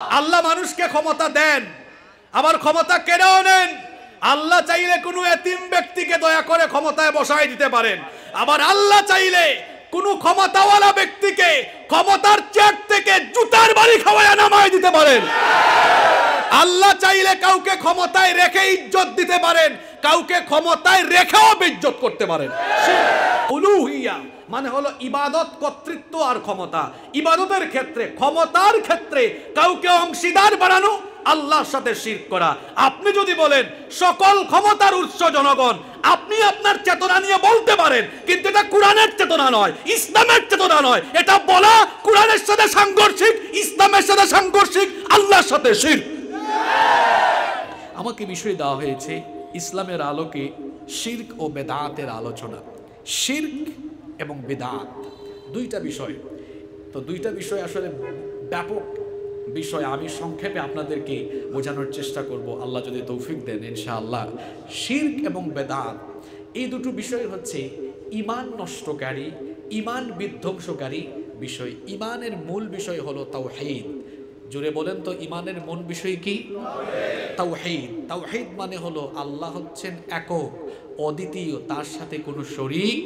আল্লাহ মানুষকে ক্ষমতা দেন, আবার ক্ষমতা কেড়েও নেন। আল্লাহ চাইলে কোনো এতিম ব্যক্তিকে দয়া করে ক্ষমতায় বসায় দিতে পারেন, আবার আল্লাহ চাইলে কোনো ক্ষমতাওয়ালা ব্যক্তিকে ক্ষমতার চেয়ার থেকে জুতার বাড়ি খাওয়ায় নামায় দিতে পারেন। আল্লাহ চাইলে কাউকে ক্ষমতায় রেখে ইজ্জত দিতে পারেন, কাউকে ক্ষমতায় রেখেও বেইজ্জত করতে পারেন। উলুহিয়া মানে হলো ইবাদত, কর্তৃত্ব আর ক্ষমতা। ইবাদতের ক্ষেত্রে, ক্ষমতার ক্ষেত্রে কাউকে অংশীদার বানানো, আল্লাহর সাথে শিরক করা। আপনি যদি বলেন সকল ক্ষমতার উৎস জনগণ, আপনি আপনার চেতনা নিয়ে বলতে পারেন, কিন্তু এটা কোরআনের চেতনা নয়, ইসলামের চেতনা নয়। এটা বলা কোরআনের সাথে সাংঘর্ষিক, ইসলামের সাথে সাংঘর্ষিক, আল্লাহর সাথে শিরক। আমাকে বিষয় দেওয়া হয়েছে ইসলামের আলোকে শিরক ও বেদাতের আলোচনা। শিরক এবং বেদাত দুইটা বিষয়, তো দুইটা বিষয় আসলে ব্যাপক বিষয়। আমি সংক্ষেপে আপনাদেরকে বোঝানোর চেষ্টা করব, আল্লাহ যদি তৌফিক দেন ইনশাআল্লাহ। শিরক এবং বেদাত এই দুটো বিষয় হচ্ছে ঈমান নষ্টকারী, ঈমান বিধ্বংসকারী বিষয়। ঈমানের মূল বিষয় হলো তাওহীদ। জোরে বলেন তো, ঈমানের মূল বিষয় কি? তাওহীদ। তাওহীদ মানে হলো আল্লাহ হচ্ছেন একক, অদ্বিতীয়, তার সাথে কোনো শরীক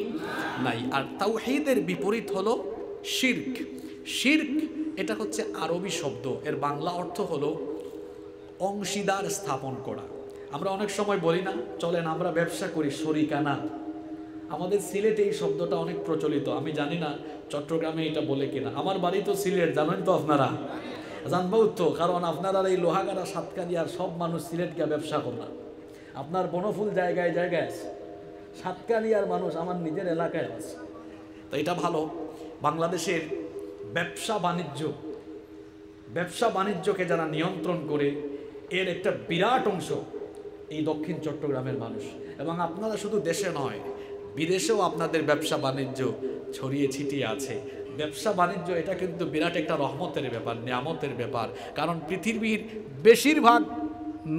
নাই। আর তাওহীদের বিপরীত হলো শিরক। শিরক এটা হচ্ছে আরবি শব্দ, এর বাংলা অর্থ হলো অংশীদার স্থাপন করা। আমরা অনেক সময় বলি না, চলেন আমরা ব্যবসা করি শরিকানা। আমাদের সিলেটে এই শব্দটা অনেক প্রচলিত, আমি জানি না চট্টগ্রামে এটা বলে কিনা। আমার বাড়ি তো সিলেট, জানেন তো আপনারা, জানবো তো, কারণ আপনারা এই লোহাগাড়া সাতকানিয়ার সব মানুষ সিলেট গিয়া ব্যবসা করে না। আপনার বনফুল জায়গায় জায়গায় আছে, সাতকানিয়ার মানুষ আমার নিজের এলাকায় আছে। তো এটা ভালো। বাংলাদেশের ব্যবসা বাণিজ্যকে যারা নিয়ন্ত্রণ করে, এর একটা বিরাট অংশ এই দক্ষিণ চট্টগ্রামের মানুষ। এবং আপনারা শুধু দেশে নয়, বিদেশেও আপনাদের ব্যবসা বাণিজ্য ছড়িয়ে ছিটিয়ে আছে। ব্যবসা বাণিজ্য এটা কিন্তু বিরাট একটা রহমতের ব্যাপার, নিয়ামতের ব্যাপার। কারণ পৃথিবীর বেশিরভাগ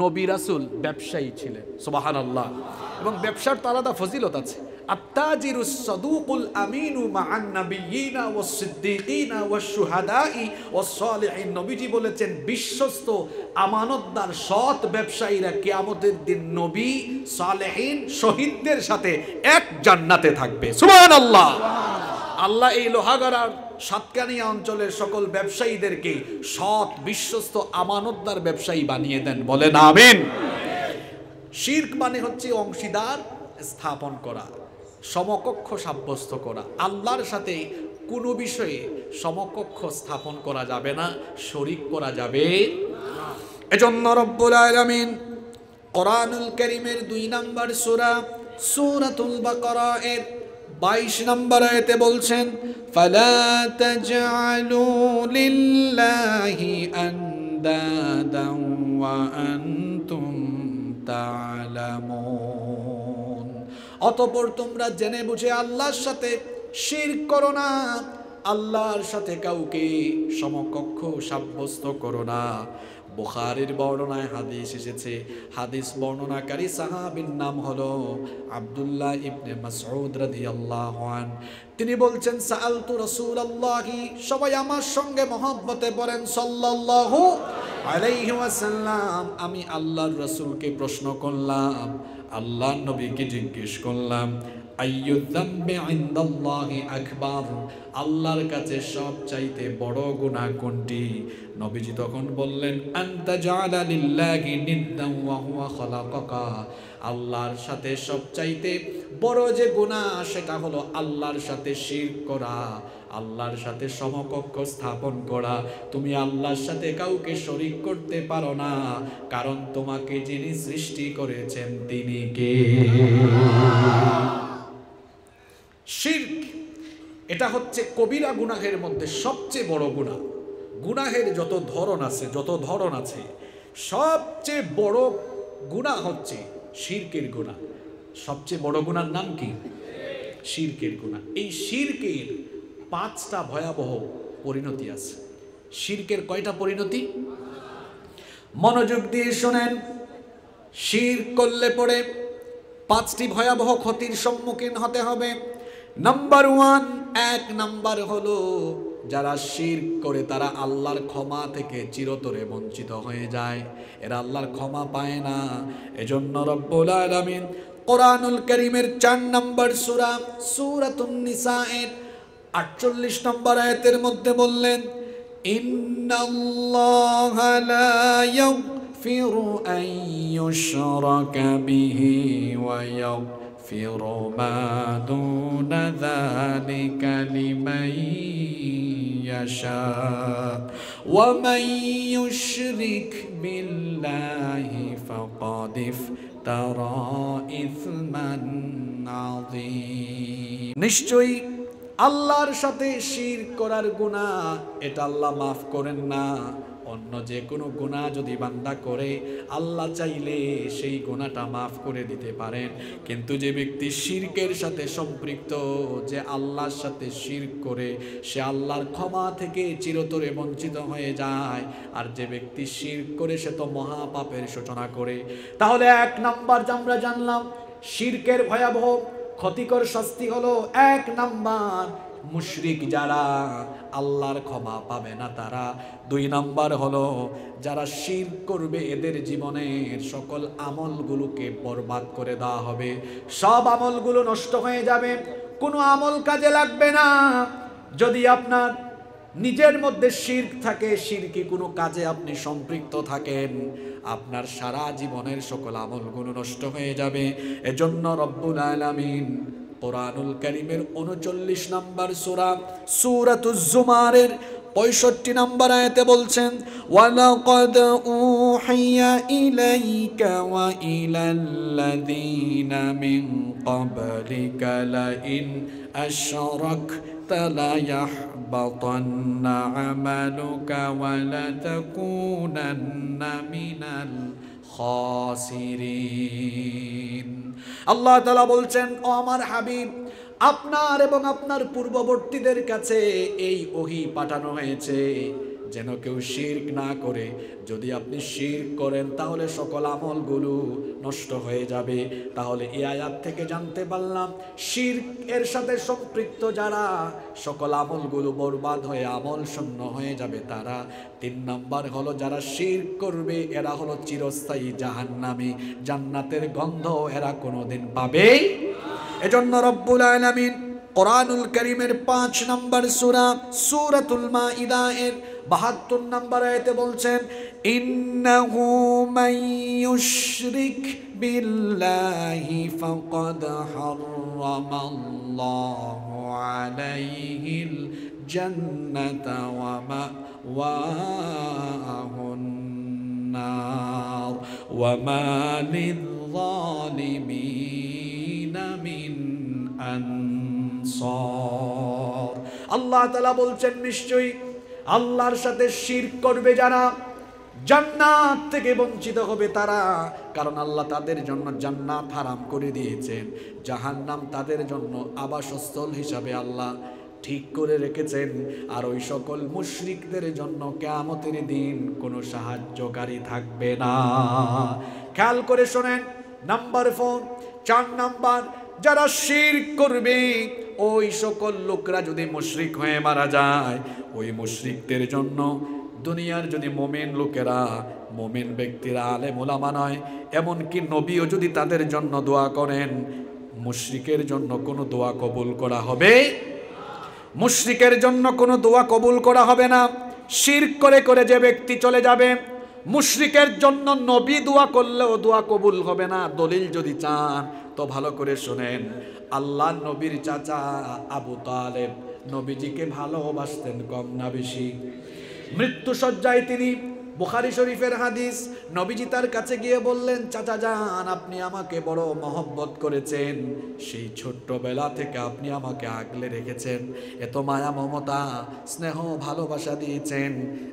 নবী রাসূল ব্যবসায়ী ছিলেন, সুবহানাল্লাহ। এবং ব্যবসার তো আলাদা ফজিলত আছে। আত্তাজিরুস সাদুকুল আমিনু মা'আন নাবিয়্যিনা ওয়াস সিদ্দীকিনা ওয়াশ শুহাদাই ওয়াস সালিহিন। নবীজি বলেছেন, বিশ্বস্ত আমানতদার সৎ ব্যবসায়ীরা কিয়ামতের দিন নবী, সালেহিন, শহীদদের সাথে এক জান্নাতে থাকবে। সুবহানাল্লাহ। আল্লাহ এই লোহাগাড়ার সাতকানিয়া অঞ্চলের সকল ব্যবসায়ীদেরকে সৎ, বিশ্বস্ত, আমানতদার ব্যবসায়ী বানিয়ে দেন, বলেন আমিন। শিরক মানে হচ্ছে অংশীদার স্থাপন করা, সমকক্ষ সাব্যস্ত করা। আল্লাহর সাথে কোনো বিষয়ে সমকক্ষ স্থাপন করা যাবে না, শরীক করা যাবে না। এজন্য রব্বুল আলামিন কোরআনুল কারীমের 2 নম্বর সূরা সূরাতুল বাকারা এর 22 নম্বর আয়াতে বলছেন, ফালা তাজআলু লিল্লাহি আনদাদান ওয়া আনতুম তা'লামুন। অতঃপর তোমরা জেনে বুঝে আল্লাহর সাথে শিরক করো না, আল্লাহর সাথে কাউকে সমকক্ষ সাব্যস্ত করো না। বুখারীর বর্ণনায় হাদিস এসেছে, হাদিস বর্ণনাকারী সাহাবীর নাম হলো আব্দুল্লাহ ইবনে মাসউদ রাদিয়াল্লাহু আনহু। তিনি বলছেন, সাআলতু রাসূলুল্লাহি, সবাই আমার সঙ্গে মহব্বতে পড়েন, সাল্লাল্লাহু আলাইহি ওয়াসাল্লাম। আমি আল্লাহর রাসূলকে প্রশ্ন করলাম, আল্লাহর নবীকে জিজ্ঞেস করলাম, আইয়ু যামবি ইনদাল্লাহি আকবার, আল্লাহর কাছে সবচাইতে বড় গুনাহ কোনটি? নবীজি তখন বললেন, আনতা জাআলা লিল্লাহি নিদ্দান ওয়া হুয়া খালাকাকা, আল্লাহর সাথে সবচাইতে বড় যে গুনাহ সেটা হলো আল্লাহর সাথে শিরক করা, আল্লাহর সাথে সমকক্ষ স্থাপন করা। তুমি আল্লাহর সাথে কাউকে শরীক করতে পারো না, কারণ তোমাকে যিনি সৃষ্টি করেছেন তিনি কে? শিরক এটা হচ্ছে কবিরা গুনাহের মধ্যে সবচেয়ে বড় গুনাহ। গুনাহের যত ধরন আছে সবচেয়ে বড় গুনাহ হচ্ছে শিরকের গুনাহ। সবচেয়ে বড় গুনাহর নাম কি? শিরকের গুনাহ। এই শিরকের 5টা ভয়াবহ পরিণতি আছে। শিরকের কয়টা পরিণতি? মনোযোগ দিয়ে শোনেন। শিরক করলে পরে 5টি ভয়াবহ ক্ষতির সম্মুখীন হতে হবে। নাম্বার 1, 1 নাম্বার হলো যারা শিরক করে তারা আল্লাহর ক্ষমা থেকে চিরতরে বঞ্চিত হয়ে যায়, এরা আল্লাহর ক্ষমা পায় না। এজন্য রব্বুল আলামিন কোরআনুল কারীমের 4 নম্বর সূরা সূরাতুন নিসায়ের 48 নম্বর আয়াতের মধ্যে বললেন, ইন্নাল্লাহা লা ইয়াগফিরু আন ইউশরাকা বিহি ওয়া ইয়াগফিরু মা দুনা যালিকা লিমান ইয়াশা ওয়া মান ইউশরিক বিল্লাহি ফাকাদ ইফতারা ইসমান আযীম। নিশ্চয়ই আল্লাহর সাথে শিরক করার গুনাহ এটা আল্লাহ মাফ করেন না। অন্য যে কোনো গুনাহ যদি বান্দা করে আল্লাহ চাইলে সেই গুনাহটা মাফ করে দিতে পারেন, কিন্তু যে ব্যক্তি শিরকের সাথে সম্পৃক্ত, যে আল্লাহর সাথে শিরক করে, সে আল্লাহর ক্ষমা থেকে চিরতরে বঞ্চিত হয়ে যায়। আর যে ব্যক্তি শিরক করে সে তো মহাপাপের সূচনা করে। তাহলে 1 নাম্বার আমরা জানলাম শিরকের ভয়াবহ ক্ষতিকর শাস্তি হলো 1 নাম্বার মুশরিক, যারা আল্লাহর ক্ষমা পাবে না তারা। 2 নাম্বার হলো যারা শিরক করবে এদের জীবনের সকল আমলগুলোকে বরবাদ করে দেওয়া হবে, সব আমলগুলো নষ্ট হয়ে যাবে, কোনো আমল কাজে লাগবে না। যদি আপনার নিজের মধ্যে শিরক থাকে, শিরকি কোনো কাজে আপনি সম্পৃক্ত থাকেন, আপনার সারা জীবনের সকল আমলগুলো নষ্ট হয়ে যাবে। এজন্য রব্বুল আলামিন কোরআনুল কারীমের 39 নম্বর সূরা সূরাতুজ জুমারের 65 নম্বর আয়াতে বলছেন, ওয়ালাকাদ উহিয়া ইলাইকা ওয়া ইলাল্লাযীনা মিন ক্বাবলিকা লাইন আশরাকতা লায়াহবাতান্না আমালুকা ওয়া লাতাকুনান্না মিনাল খাসিরিন। আল্লাহ তাআলা বলছেন, ও আমার হাবিব, আপনার এবং আপনার পূর্ববর্তীদের কাছে এই ওহী পাঠানো হয়েছে যেন কেউ শিরক না করে। যদি আপনি শিরক করেন তাহলে সকল আমলগুলো নষ্ট হয়ে যাবে। তাহলে এই আয়াত থেকে জানতে পারলাম শিরক এর সাথে সম্পৃক্ত যারা, সকল আমলগুলো বরবাদ হয়ে আমল শূন্য হয়ে যাবে তারা। 3 নাম্বার হলো যারা শিরক করবে এরা হলো চিরস্থায়ী জাহান্নামী, জান্নাতের গন্ধ এরা কোনোদিন পাবে। এজন্য রব্বুল আলামিন কোরআনুল কারীমের 5 নম্বর সূরা সূরাতুল মাইদা এর 72 নম্বর আয়াতে বলছেন, ইন্নাহু মান ইউশরিক বিল্লাহি ফাকাদ হারামাল্লাহু আলাইহিল জান্নাতা ওয়া মাওয়াহুন নার ওয়া মা লিয-যালিমিনা মিন আনসার। আল্লাহ তাআলা বলছেন, নিশ্চয়ই আল্লাহর সাথে শিরক করবে যারা, জান্নাত থেকে বঞ্চিত হবে তারা। কারণ আল্লাহ তাদের জন্য জান্নাত হারাম করে দিয়েছেন, জাহান্নাম তাদের জন্য আবাসস্থল হিসাবে আল্লাহ ঠিক করে রেখেছেন। আর ওই সকল মুশরিকদের জন্য কিয়ামতের দিন কোনো সাহায্যকারী থাকবে না। খেয়াল করে শোনেন, নাম্বার 4 নাম্বার, যারা শিরক করবে ওই সকল লোকরা যদি মুশরিক হয়ে মারা যায়, ওই মুশরিকদের জন্য দুনিয়ার যদি মুমিন লোকেরা, মুমিন ব্যক্তিরা, আলেম ওলামা নয়, এমনকি নবীও যদি তাদের জন্য দোয়া করেন, মুশরিকের জন্য কোনো দোয়া কবুল করা হবে? মুশরিকের জন্য কোনো দোয়া কবুল করা হবে না। শিরক করে করে যে ব্যক্তি চলে যাবে, মুশরিকের জন্য নবী দোয়া করলেও দোয়া কবুল হবে না। দলিল যদি চান তো ভালো করে শুনেন, আল্লাহ নবীর চাচা আবু তালেব নবীজিকে ভালোবাসতেন কম না বেশি? মৃত্যু শয্যায় তিনি, বুখারী শরীফের হাদিস, নবীজি তার কাছে গিয়ে বললেন, চাচা যান, আপনি আমাকে বড় মহব্বত করেছেন, সেই ছোট্টবেলা থেকে আপনি আমাকে আগলে রেখেছেন, এত মায়া মমতা স্নেহ ভালোবাসা দিয়েছেন,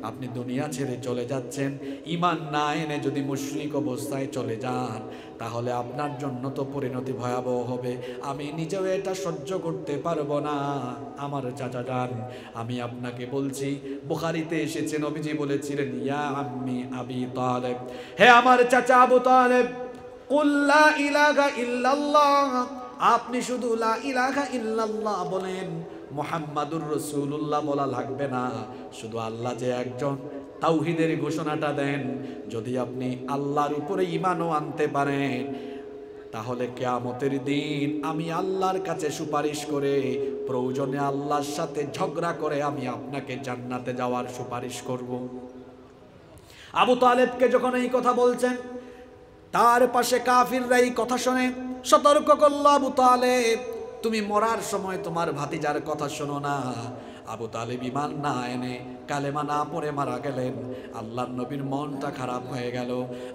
আপনি দুনিয়া ছেড়ে চলে যাচ্ছেন, ঈমান না এনে যদি মুশরিক অবস্থায় চলে যান তাহলে আপনার জন্য তো পরিণতি ভয়াবহ হবে। আমি নিজেও এটা সহ্য করতে পারবো না। আমার চাচা যান, আমি আপনাকে বলছি, বুখারীতে এসেছে নবীজি বলেছিলেন, ইয়া আম্মি আবি তালেব, হে আমার চাচা আবু তালেব, কুল লা ইলাহা ইল্লাল্লাহ, আপনি শুধু লা ইলাহা ইল্লাল্লাহ বলেন, মুহাম্মাদুর রাসূলুল্লাহ বলা লাগবে না, শুধু আল্লাহ যে একজন তাওহীদের ঘোষণাটা দেন। যদি আপনি আল্লাহর উপরে ঈমানও আনতে পারেন, তাহলে কিয়ামতের দিন আমি আল্লাহর কাছে সুপারিশ করে, প্রয়োজনে আল্লাহর সাথে ঝগড়া করে আমি আপনাকে জান্নাতে যাওয়ার সুপারিশ করব। আবু তালেবকে যখন এই কথা বলছেন, তার পাশে কাফিররা এই কথা শুনে সতর্ক করল, আবু তালেব তুমি মরার সময় তোমার ভাতিজার কথা শোনো না। আবু তালেব ঈমান না এনে কালেমা না পড়ে মারা গেলেন। আল্লাহর নবীর মনটা খারাপ হয়ে গেল।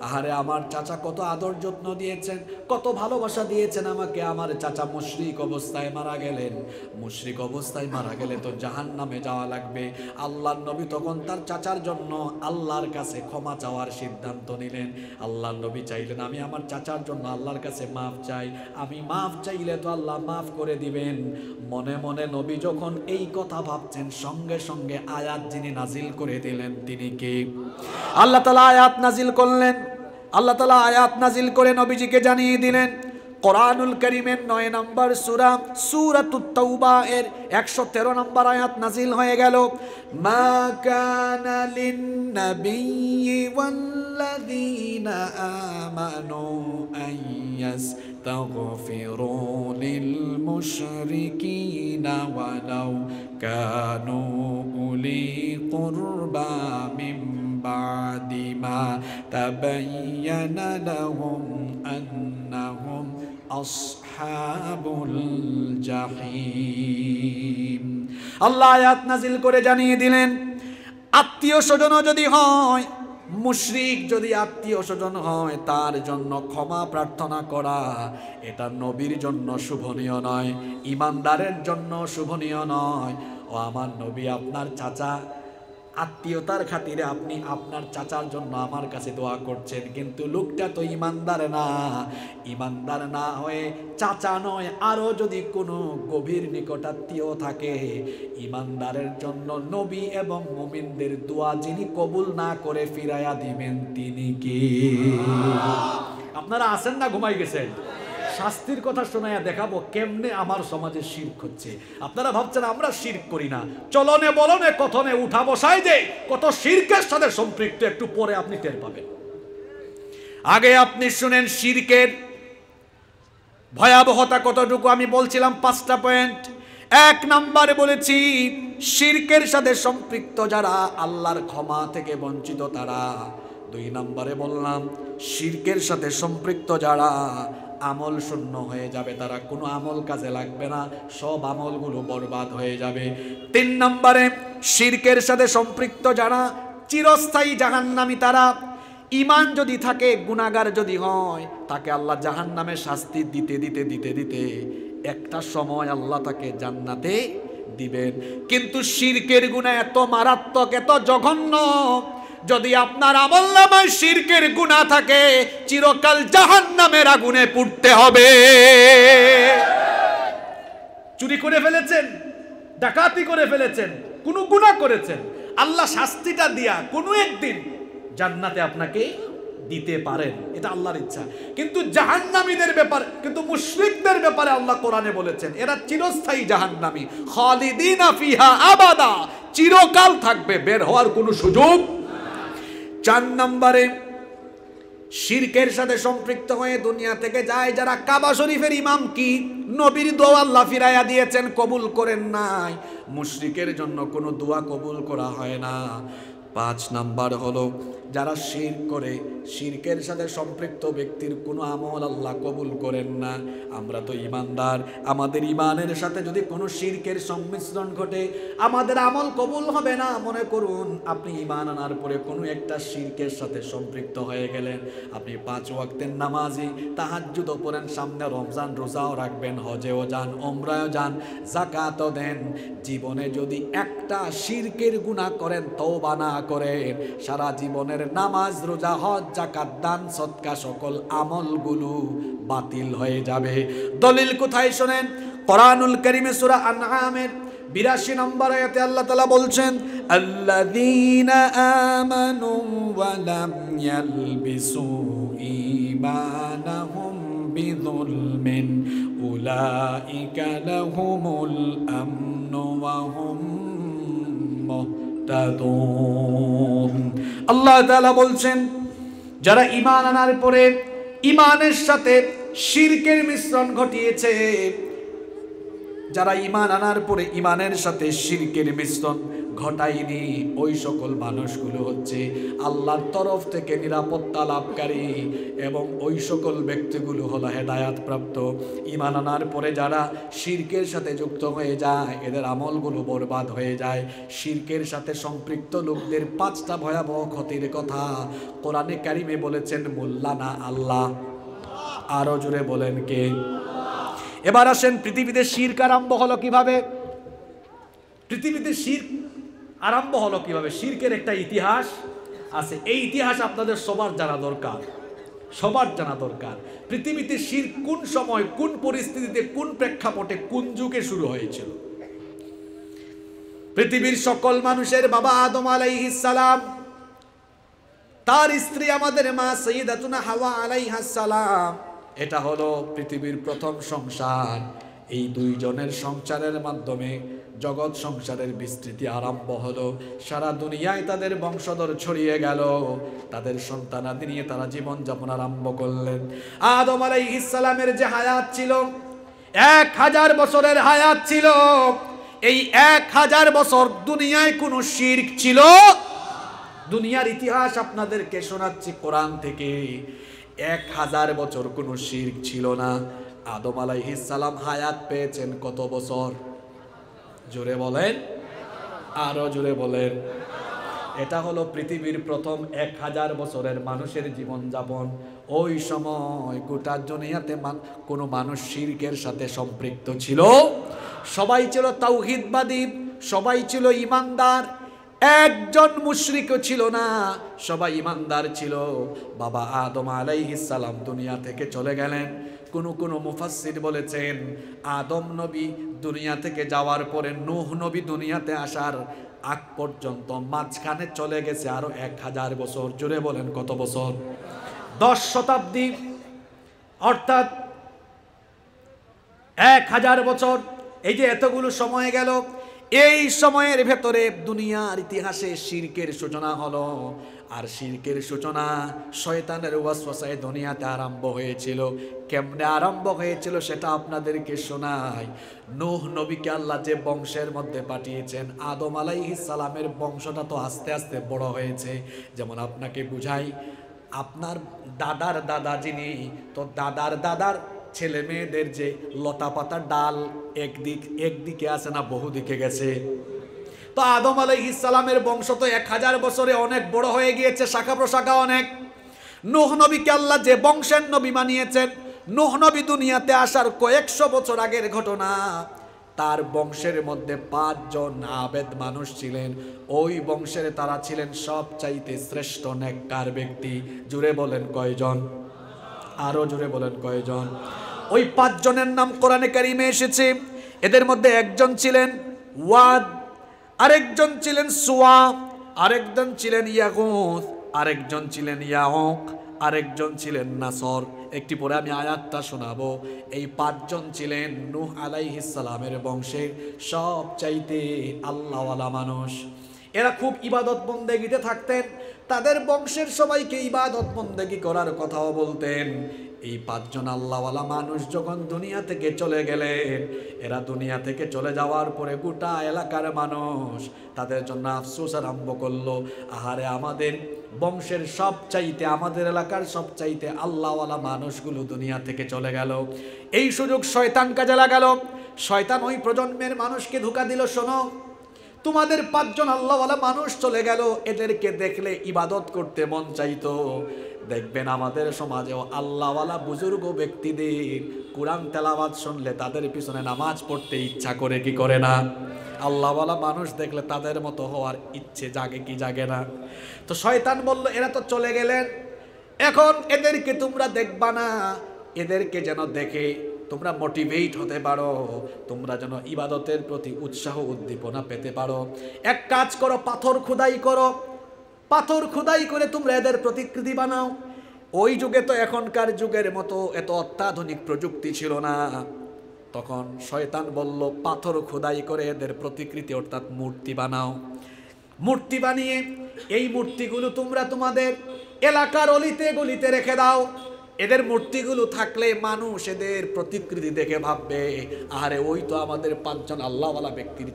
আহারে, আমার চাচা কত আদর যত্ন দিয়েছেন, কত ভালোবাসা দিয়েছেন আমাকে, আমার চাচা মুশরিক অবস্থায় মারা গেলেন। মুশরিক অবস্থায় মারা গেলে তো জাহান্নামে যাওয়া লাগবে। আল্লাহর নবী তখন তার চাচার জন্য আল্লাহর কাছে ক্ষমা চাওয়ার সিদ্ধান্ত নিলেন। আল্লাহর নবী চাইলেন, আমি আমার চাচার জন্য আল্লাহর কাছে মাফ চাই, আমি মাফ চাইলে তো আল্লাহ মাফ করে দিবেন। মনে মনে নবী যখন এই কথা ভাবছেন, সঙ্গে সঙ্গে আয়াত যিনি নাজিল করে দিলেন তিনি কে? আল্লাহ তাআলা আয়াত নাজিল করলেন। আল্লাহ তাআলা আয়াত নাজিল করে নবীজিকে জানিয়ে দিলেন। কোরআনুল কারীমের 9 নম্বর সূরা সূরাতুত তাওবা এর 113 নম্বর আয়াত নাজিল হয়ে গেল। মা কানা লিন নাবিয়্যি ওয়াল্লাযীনা আমানু আইয়াস্তাগফিরু লিল মুশরিকিনা ওয়ালাউ কানু উলি কুরবা মিন বাদি মা তাবায়্যানা লাহুম আন্নাহুম আসহাবুল জাহিম। আল্লাহ আয়াত নাজিল করে জানিয়ে দিলেন, আত্মীয় স্বজন যদি হয়, মুশরিক যদি আত্মীয় স্বজন হয়, তার জন্য ক্ষমা প্রার্থনা করা এটা নবীর জন্য শুভনীয় নয়, ঈমানদারের জন্য শুভনীয় নয়। ও আমার নবী, আপনার চাচা আত্মীয়তার খাতিরে আপনি আপনার চাচার জন্য আমার কাছে দোয়া করছেন, কিন্তু লোকটা তো ঈমানদার না। ঈমানদার না হয়ে চাচা নয়, আরও যদি কোনো গভীর নিকটাত্মীয় থাকে, ঈমানদারের জন্য নবী এবং মুমিনদের দোয়া যিনি কবুল না করে ফিরাইয়া দিবেন তিনি কি? আপনারা আছেন না ঘুমাই গেছেন? শাস্তির কথা শোনায়া দেখাবো কেমনে আমার সমাজে শিরক হচ্ছে। আপনারা ভাবছেন আমরা শিরক করি না, চলনে বলনে কথনে উঠা বসায় যে কত শিরকের সাথে সম্পৃক্ত, একটু পরে আপনি টের পাবেন। আগে আপনি শুনেন শিরকের ভয়াবহতা কতটুকু। আমি বলছিলাম 5টা পয়েন্ট। 1 নম্বরে বলেছি শিরকের সাথে সম্পৃক্ত যারা আল্লাহর ক্ষমা থেকে বঞ্চিত তারা। 2 নম্বরে বললাম শিরকের সাথে সম্পৃক্ত যারা আমল শূন্য হয়ে যাবে, তারা কোনো আমল কাজে লাগবে না, সব আমলগুলো বরবাদ হয়ে যাবে। 3 নম্বরে শিরকের সাথে সম্পৃক্ত যারা চিরস্থায়ী জাহান্নামী তারা। ঈমান যদি থাকে, গুনাহগার যদি হয়, তাকে আল্লাহ জাহান্নামে শাস্তি দিতে দিতে দিতে দিতে একটা সময় আল্লাহ তাকে জান্নাতে দিবেন। কিন্তু শিরকের গুনাহ এত মারাত্মক, এত জঘন্য, যদি আপনার আমলনামায় শিরকের গুনাহ থাকে, চিরকাল জাহান্নামের আগুনে পুড়তে হবে। চুরি করে ফেলেছেন, ডাকাতি করে ফেলেছেন, কোনো গুনাহ করেছেন, আল্লাহ শাস্তিটা দিয়া কোনো একদিন জান্নাতে আপনাকে দিতে পারেন, এটা আল্লাহর ইচ্ছা। কিন্তু জাহান্নামীদের ব্যাপার, কিন্তু মুশরিকদের ব্যাপারে আল্লাহ কোরআনে বলেছেন এরা চিরস্থায়ী জাহান্নামী, খালিদিনা ফিহা আবাদা, চিরকাল থাকবে, বের হওয়ার কোনো সুযোগ। 4 নম্বরে শিরকের সাথে সম্পৃক্ত হয়ে দুনিয়া থেকে যায় যারা। কাবা শরীফের ইমাম কি নবীর দোয়া আল্লাহ ফিরাইয়া দিয়েছেন, কবুল করেন নাই। মুশরিকের জন্য কোনো দোয়া কবুল করা হয় না। 5 নাম্বার হলো যারা শিরক করে, শিরকের সাথে সম্পৃক্ত ব্যক্তির কোনো আমল আল্লাহ কবুল করেন না। আমরা তো ঈমানদার, আমাদের ঈমানের সাথে যদি কোনো শিরকের সংমিশ্রণ ঘটে আমাদের আমল কবুল হবে না। মনে করুন আপনি ঈমান আনার পরে কোনো একটা শিরকের সাথে সম্পৃক্ত হয়ে গেলেন। আপনি 5 ওয়াক্তের নামাজি, তাহাজ্জুদও পড়েন, সামনে রমজান, রোজাও রাখবেন, হজেও যান, ওমরাও যান, যাকাতও দেন, জীবনে যদি একটা শিরকের গুনাহ করেন, তওবা না করেন, সারা জীবনের নামাজ, রোজা, হজ, যাকাত, দান, সদকা সকল আমলগুলো বাতিল হয়ে যাবে। দলিল কোথায় শোনেন? কোরআনুল কারীমে সূরা আনআমের 82 নম্বর আয়াতে আল্লাহ তাআলা বলছেন, আল্লাযীনা আমানু ওয়া লাম ইয়ালবিসু ঈমানাহুম বিযুলমিন উলাইকা লাহুমুল আমনু ওয়া হুম মুহতাদুন। আল্লাহ তাআলা বলছেন, যারা ঈমান আনার পরে ঈমানের সাথে শিরকের মিশ্রণ ঘটিয়েছে, যারা ঈমান আনার পরে ঈমানের সাথে শিরকের মিশ্রণ ঘটায়নি, ওই সকল মানুষগুলো হচ্ছে আল্লাহর তরফ থেকে নিরাপত্তা লাভকারী, এবং ওই সকল ব্যক্তিগুলো হলো হেদায়াত প্রাপ্ত। ঈমান আনার পরে যারা শিরকের সাথে যুক্ত হয়ে যায়, এদের আমলগুলো বরবাদ হয়ে যায়। শিরকের সাথে সম্পৃক্ত লোকদের 5টা ভয়াবহ ক্ষতির কথা কোরআনে কারিমে বলেছেন মোল্লানা আল্লাহ। আরো জোরে বলেন কে? এবার আসেন, পৃথিবীতে শিরক আরম্ভ হলো কিভাবে? পৃথিবীতে শিরক আরম্ভ হলো কিভাবে? শিরকের একটা ইতিহাস আছে, এই ইতিহাস আপনাদের সবার জানা দরকার, সবার জানা দরকার। পৃথিবীতে শিরক কোন সময়, কোন পরিস্থিতিতে, কোন প্রেক্ষাপটে, কোন যুগে শুরু হয়েছিল? পৃথিবীর সকল মানুষের বাবা আদম আলাইহিস সালাম, তার স্ত্রী আমাদের মা সাইয়্যিদাতুনা হাওয়া আলাইহাস সালাম, এটা হলো পৃথিবীর প্রথম সংসার। এই দুইজনের সংসারের মাধ্যমে জগৎ সংসারের বিস্তৃতি আরম্ভ হলো। সারা দুনিয়ায় তাদের বংশধর ছড়িয়ে গেল, তাদের সন্তানাদি নিয়ে তারা জীবন যাপন আরম্ভ করলেন। আদম আলাইহিস সালামের যে হায়াত ছিল, 1000 বছরের হায়াত ছিল। এই 1000 বছর দুনিয়ায় কোনো শিরক ছিল? দুনিয়ার ইতিহাস আপনাদেরকে শোনাচ্ছি কোরআন থেকে। 1000 বছর কোনো শিরক ছিল না। আদম আলাইহিস সালাম হায়াত পেয়েছেন কত বছর? জোরে বলেন, আরো জোরে বলেন। এটা হলো পৃথিবীর প্রথম 1000 বছরের মানুষের জীবন যাপন। ওই সময় গোটা দুনিয়াতে কোনো মানুষ শিরকের সাথে সম্পৃক্ত ছিল? সবাই ছিল তাওহীদবাদী, সবাই ছিল ঈমানদার, একজন মুশরিকও ছিল না, সবাই ঈমানদার ছিল। বাবা আদম আলাইহিস সালাম দুনিয়া থেকে চলে গেলেন। কোন মুফাসসির বলেছেন, আদম নবী দুনিয়া থেকে যাওয়ার পরে নূহ নবী দুনিয়াতে আসার আগ পর্যন্ত মাঝখানে চলে গেছে আরো 1000 বছর। জুড়ে বলেন কত বছর? 10 শতাব্দী, অর্থাৎ 1000 বছর। এই যে এতগুলো সময় গেল, এই সময়ের ভেতরে দুনিয়ার ইতিহাসে শিরকের সূচনা হলো। আর শিরকের সূচনা শয়তানের ওয়াসওয়াসায় দুনিয়াতে আরম্ভ হয়েছিল। কেমনে আরম্ভ হয়েছিল সেটা আপনাদেরকে শোনাই। নূহ নবীকে আল্লাহ যে বংশের মধ্যে পাঠিয়েছেন, আদম আলাইহিস সালামের বংশটা তো আস্তে আস্তে বড় হয়েছে। যেমন আপনাকে বুঝাই, আপনার দাদার দাদা যিনি, তো দাদার দাদার ছেলে মেয়েদের যে লতা পাতার ডাল একদিকে আছে না, বহুদিকে গেছে। তো আদম আলাইহিস সালামের বংশ তো 1000 বছরে অনেক বড় হয়ে গিয়েছে, শাখা প্রশাখা অনেক। নূহ নবীকে আল্লাহ যে বংশের নবী বানিয়েছেন, নূহ নবী দুনিয়াতে আসার কয়েকশো বছর আগের ঘটনা। তার বংশের মধ্যে 5 জন আবেদ মানুষ ছিলেন। ওই বংশের তারা ছিলেন সবচাইতে শ্রেষ্ঠ নেককার ব্যক্তি। জুড়ে বলেন কয়জন? আরো জুড়ে বলেন কয়জন? ওই 5 জনের নাম কোরআনে কারিমে এসেছে। এদের মধ্যে একজন ছিলেন ওয়াদ, আরেকজন ছিলেন সুয়া, আরেকজন ছিলেন ইয়াগুস, আরেকজন ছিলেন ইয়াউক, আরেকজন ছিলেন নাসর। একটি পরে আমি আয়াতটা শোনাবো। এই 5 জন ছিলেন নূহ আলাইহিস সালামের বংশের সবচাইতে আল্লাহওয়ালা মানুষ। এরা খুব ইবাদত বন্দেগিতে থাকতেন। তাদের বংশের সবাইকে ইবাদত বন্দেগি করার কথাও বলতেন। এই 5 জন আল্লাহওয়ালা মানুষ যখন দুনিয়া থেকে চলে গেলেন, এরা দুনিয়া থেকে চলে যাওয়ার পরে গোটা এলাকার মানুষ তাদের জন্য আফসোস আরম্ভ করলো। আহারে, আমাদের বংশের সবচাইতে, আমাদের এলাকার সবচাইতে আল্লাহওয়ালা মানুষগুলো দুনিয়া থেকে চলে গেল। এই সুযোগ শয়তান কাজে লাগালো। শয়তান ওই প্রজন্মের মানুষকে ধোঁকা দিল, শোনো, তোমাদের 5 জন আল্লাহওয়ালা মানুষ চলে গেল, এদেরকে দেখলে ইবাদত করতে মন চাইতো। দেখবেন আমাদের সমাজেও আল্লাহওয়ালা বুজুর্গ ব্যক্তিদের কোরআন তেলাওয়াত শুনলে তাদের পিছনে নামাজ পড়তে ইচ্ছা করে কি করে না? আল্লাহওয়ালা মানুষ দেখলে তাদের মতো হওয়ার ইচ্ছে জাগে কি জাগে না? তো শয়তান বলল, এরা তো চলে গেলেন, এখন এদেরকে তোমরা দেখবা না, এদেরকে যেন দেখে তোমরা মোটিভেট হতে পারো, তোমরা যেন ইবাদতের প্রতি উৎসাহ উদ্দীপনা পেতে পারো। এক কাজ করো, পাথর খোদাই করো, পাথর খোদাই করে তোমরা এদের প্রতিকৃতি বানাও। ওই যুগে তো এখনকার যুগের মতো এত অত্যাধুনিক প্রযুক্তি ছিল না। তখন শয়তান বলল, পাথর খোদাই করে এদের প্রতিকৃতি অর্থাৎ মূর্তি বানাও। মূর্তি বানিয়ে এই মূর্তিগুলো তোমরা তোমাদের এলাকার অলিতে গলিতে রেখে দাও। এদের মূর্তিগুলো থাকলে মানুষ এদের প্রতিকৃতি দেখে ভাববে, আরে ওই তো আমাদের 5 জন আল্লাহওয়ালা ব্যক্তির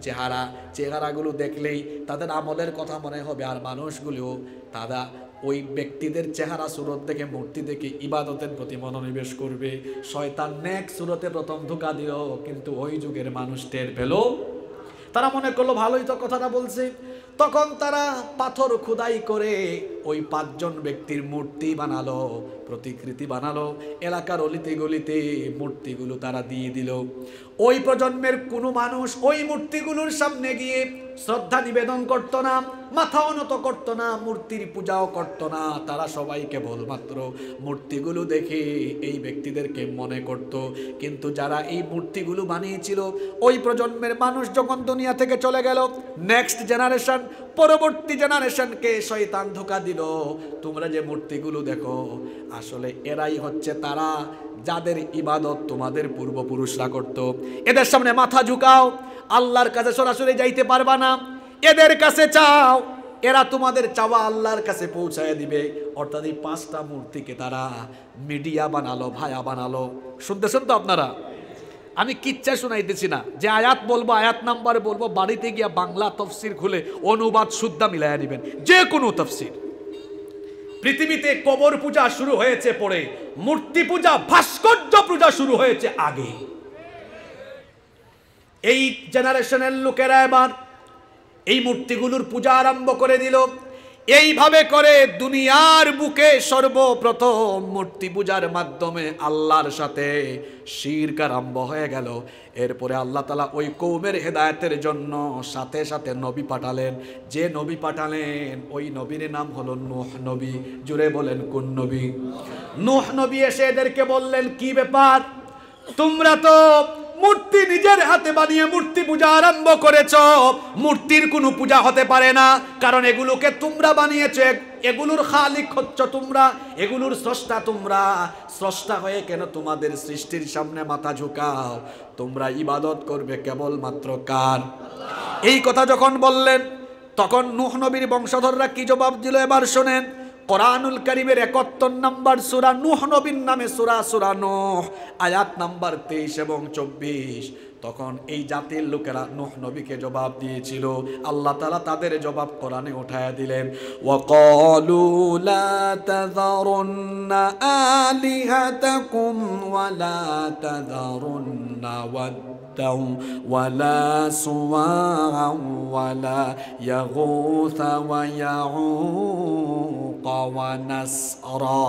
চেহারাগুলো দেখলেই তাদের আমলের কথা মনে হবে, আর মানুষগুলো তারা ওই ব্যক্তিদের চেহারা সুরত দেখে মূর্তি দেখে ইবাদতের প্রতি মনোনিবেশ করবে। শয়তান নেক সুরতে প্রথম ধোঁকা দিল, কিন্তু ওই যুগের মানুষ টের পেল। তারা মনে করলো ভালোই তো কথাটা বলছে। তখন তারা পাথর খোদাই করে ওই 5 জন ব্যক্তির মূর্তি বানালো, প্রতিকৃতি বানালো। এলাকার অলিতে গলিতে মূর্তিগুলো তারা দিয়ে দিল। ওই প্রজন্মের কোনো মানুষ ওই মূর্তিগুলোর সামনে গিয়ে শ্রদ্ধা নিবেদন করতো না, মাথা উন্নত করতো না, মূর্তির পূজাও করতো না। তারা সবাই কেবলমাত্র মূর্তিগুলো দেখে এই ব্যক্তিদেরকে মনে করত। কিন্তু যারা এই মূর্তিগুলো বানিয়েছিল, ওই প্রজন্মের মানুষ যখন দুনিয়া থেকে চলে গেল, নেক্সট জেনারেশন, পরবর্তী জেনারেশনকে শয়তান ধোঁকা দিল, তোমরা যে মূর্তিগুলো দেখো আসলে এরাই হচ্ছে তারা যাদের ইবাদত তোমাদের পূর্বপুরুষরা করত। এদের সামনে মাথা ঝুঁকাও, আল্লাহর কাছে সরাসরি যাইতে পারবা না, এদের কাছে চাও, এরা তোমাদের চাওয়া আল্লাহর কাছে পৌঁছায় দিবে। অর্থাৎ এই 5টা মূর্তিকে তারা মিডিয়া বানালো, ভায়া বানালো। শুনতেছেন তো আপনারা? আমি কিচ্ছা শোনাইতেছি না, যে আয়াত বলবো, আয়াত নাম্বার বলবো, বাড়িতে গিয়া বাংলা তফসির খুলে অনুবাদ শুদ্ধা মিলাইয়া দিবেন, যে কোনো তফসির। পৃথিবীতে কবর পূজা শুরু হয়েছে পরে, মূর্তি পূজা, ভাস্কর্য পূজা শুরু হয়েছে আগে। এই জেনারেশনের লোকেরা এবার এই মূর্তিগুলোর পূজা আরম্ভ করে দিল। এইভাবে করে দুনিয়ার বুকে সর্বপ্রথম মূর্তি পূজার মাধ্যমে আল্লাহর সাথে শিরক আরম্ভ হয়ে গেল। এরপরে আল্লাহ তাআলা ওই কওমের হেদায়েতের জন্য সাথে সাথে নবী পাঠালেন। যে নবী পাঠালেন ওই নবীর নাম হলো নূহ নবী। জুড়ে বলেন কোন নবী? নূহ নবী এসে এদেরকে বললেন, কি ব্যাপার, তোমরা তো মূর্তি নিজের হাতে বানিয়ে মূর্তি পূজা আরম্ভ করেছ। মূর্তির কোনো পূজা হতে পারে না, কারণ এগুলোকে তোমরা বানিয়েছো, এগুলোর খালিক হচ্ছ তোমরা, এগুলোর স্রষ্টা তোমরা। স্রষ্টা হয়ে কেন তোমাদের সৃষ্টির সামনে মাথা ঝুঁকাও? তোমরা ইবাদত করবে কেবলমাত্র কার? এই কথা যখন বললেন, তখন নূহ নবীর বংশধররা কি জবাব দিল এবার শোনেন। কোরআনুল কারীমের 71 নম্বর সূরা, নূহ নবীর নামে সূরা, সূরা নূহ, আয়াত নাম্বার 23 এবং 24। তখন এই জাতির লোকেরা নূহ নবীকে জবাব দিয়েছিল। আল্লাহ তাআলা তাদের জবাব কোরআনে উঠায়া দিলেন, ওয়াকালু লা তাযারুন্না আলিহাতাকুম ওয়া লা তাযারুন্না ওয়াদ্দাও ওয়া লা সুওয়া ওয়া লা ইয়াগুসা ওয়া ইয়াউক ওয়া নাসরা।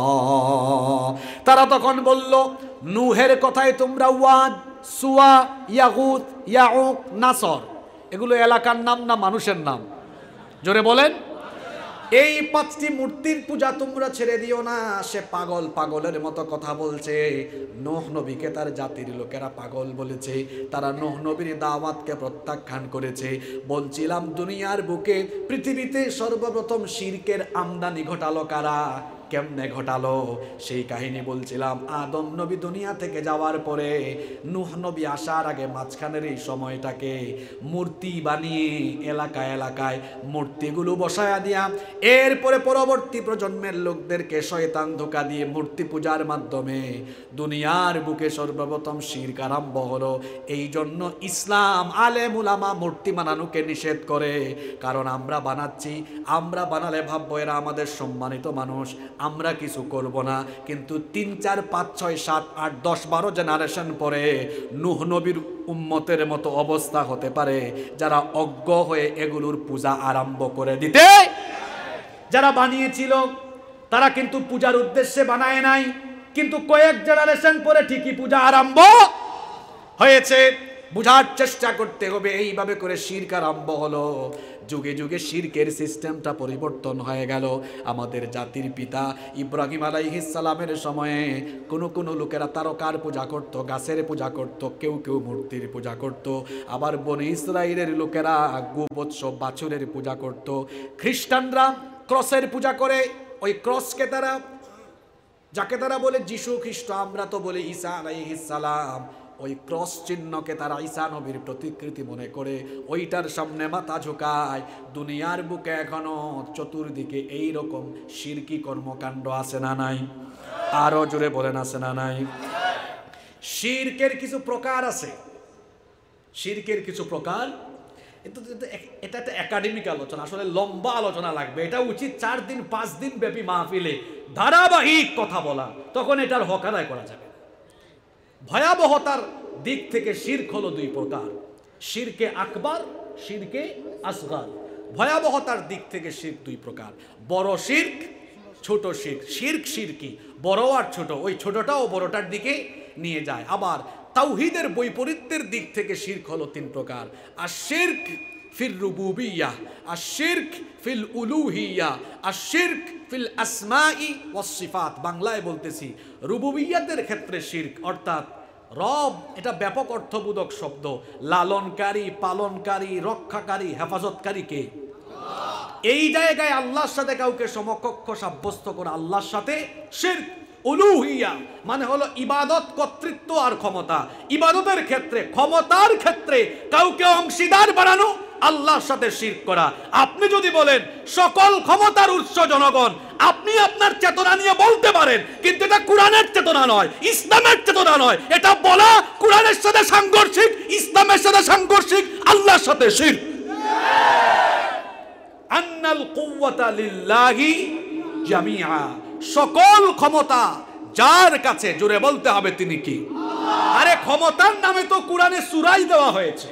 তারা তখন বলল, নূহের কথায় তোমরা ওয়াদ, সুয়া, ইয়াগুত, ইয়াউক, নাসর, এগুলো এলাকার নাম না মানুষের নাম? জোরে বলেন। এই 5টি মূর্তির পূজা তোমরা ছেড়ে দিও না। সে পাগল, পাগলের মতো কথা বলছে। নূহ নবীকে তার জাতির লোকেরা পাগল বলেছে। তারা নূহ নবীর দাওয়াতকে প্রত্যাখ্যান করেছে। বলছিলাম দুনিয়ার বুকে পৃথিবীতে সর্বপ্রথম শিরকের আমদানি ঘটালো কারা? কেমনে ঘটালো সেই কাহিনী বলছিলাম। আদম নবী দুনিয়া থেকে যাওয়ার পরে নূহ নবী আসার আগে মাঝখানের এই সময়টাকে মূর্তি বানিয়ে এলাকায় এলাকায় মূর্তিগুলো বসায়া দিয়া, এরপরে পরবর্তী প্রজন্মের লোকদেরকে শয়তান ধোঁকা দিয়ে মূর্তি পূজার মাধ্যমে দুনিয়ার বুকে সর্বপ্রথম শিরক আরম্ভ হলো। এই জন্য ইসলাম আলেম উলামা মূর্তি বানানোকে নিষেধ করে। কারণ আমরা বানাচ্ছি, আমরা বানালে ভাববো এরা আমাদের সম্মানিত মানুষ, আমরা কিছু করব না। কিন্তু 3, 4, 5, 6, 7, 8, 10, 12 জেনারেশন পরে নূহ নবীর উম্মতের মতো অবস্থা হতে পারে, যারা অজ্ঞ হয়ে এগুলোর পূজা আরম্ভ করে দিতে। যারা বানিয়েছিল তারা কিন্তু পূজার উদ্দেশ্যে বানায় নাই, কিন্তু কয়েক জেনারেশন পরে ঠিকই পূজা আরম্ভ হয়েছে। বুঝার চেষ্টা করতে হবে। এইভাবে করে শিরক আরম্ভ হলো। যুগে যুগে শিরকের সিস্টেমটা পরিবর্তন হয়ে গেল। আমাদের জাতির পিতা ইব্রাহিম আলাইহিস সালামের সময়ে কোনো লোকেরা তারকার পূজা করত, গাছের পূজা করত, কেউ কেউ মূর্তির পূজা করত। আবার বনি ইসরাইলের লোকেরা গোবৎস বাছুরের পূজা করত। খ্রিস্টানরা ক্রসের পূজা করে, ওই ক্রসকে তারা যাকে তারা বলে যিশু খ্রিস্ট, আমরা তো বলি ঈসা আলাইহিস সালাম, ওই ক্রস চিহ্নকে তারা ঈসা নবীর প্রতিকৃতি মনে করে ওইটার সামনে মাথা ঝুঁকায়। দুনিয়ার বুকে এখনো চতুর্দিকে এই রকম শিরকি কর্মকাণ্ড আছে না নাই? আরো জোরে বলেন আছে না নাই? শিরকের কিছু প্রকার আছে, শিরকের কিছু প্রকার। এটা একটা একাডেমিক আলোচনা, আসলে লম্বা আলোচনা লাগবে। এটা উচিত 4 দিন 5 দিন ব্যাপী মাহফিলে ধারাবাহিক কথা বলা, তখন এটার হক আদায় করা যাবে। ভয়াবহতার দিক থেকে শিরক হলো 2 প্রকার, শিরকে আকবার, শিরকে আসগার। ভয়াবহতার দিক থেকে শিরক 2 প্রকার, বড় শিরক, ছোট শিরক। শিরক শিরকি, বড় আর ছোট, ওই ছোটটাও বড়টার দিকে নিয়ে যায়। আবার তাওহীদের বৈপরীত্যের দিক থেকে শিরক হলো 3 প্রকার, আশ-শিরক ফিল রুবুবিয়্যাহ, আশ-শিরক ফিল উলুহিয়্যাহ, আশ-শিরক ফিল আসমাই ওয়াস সিফাত। বাংলায় বলতেছি, রুবুবিয়্যাতের ক্ষেত্রে শিরক, অর্থাৎ রব, এটা ব্যাপক অর্থবোধক শব্দ। লালনকারী, পালনকারী, রক্ষাকারী, হেফাজতকারী কে? এই জায়গায় আল্লাহর সাথে কাউকে সমকক্ষ সাব্যস্ত করা আল্লাহর সাথে শিরক। উলুহিয়া মানে হলো ইবাদত, কর্তৃত্ব আর ক্ষমতা। ইবাদতের ক্ষেত্রে, ক্ষমতার ক্ষেত্রে কাউকে অংশীদার বানানো, আল্লাহর সাথে শিরক করা। আপনি যদি বলেন সকল ক্ষমতার উৎস জনগণ, আপনি আপনার চেতনা নিয়ে বলতে পারেন, কিন্তু এটা কোরআনের চেতনা নয়, ইসলামের চেতনা নয়। এটা বলা কোরআনের সাথে সাংঘর্ষিক, ইসলামের সাথে সাংঘর্ষিক, আল্লাহর সাথে শিরক। আন্নাল কুওয়াতা লিল্লাহি জামিআ, সকল ক্ষমতা যার কাছে, জোরে বলতে হবে তিনি কি? আরে ক্ষমতার নামে তো কোরআনে সূরাই দেওয়া হয়েছে।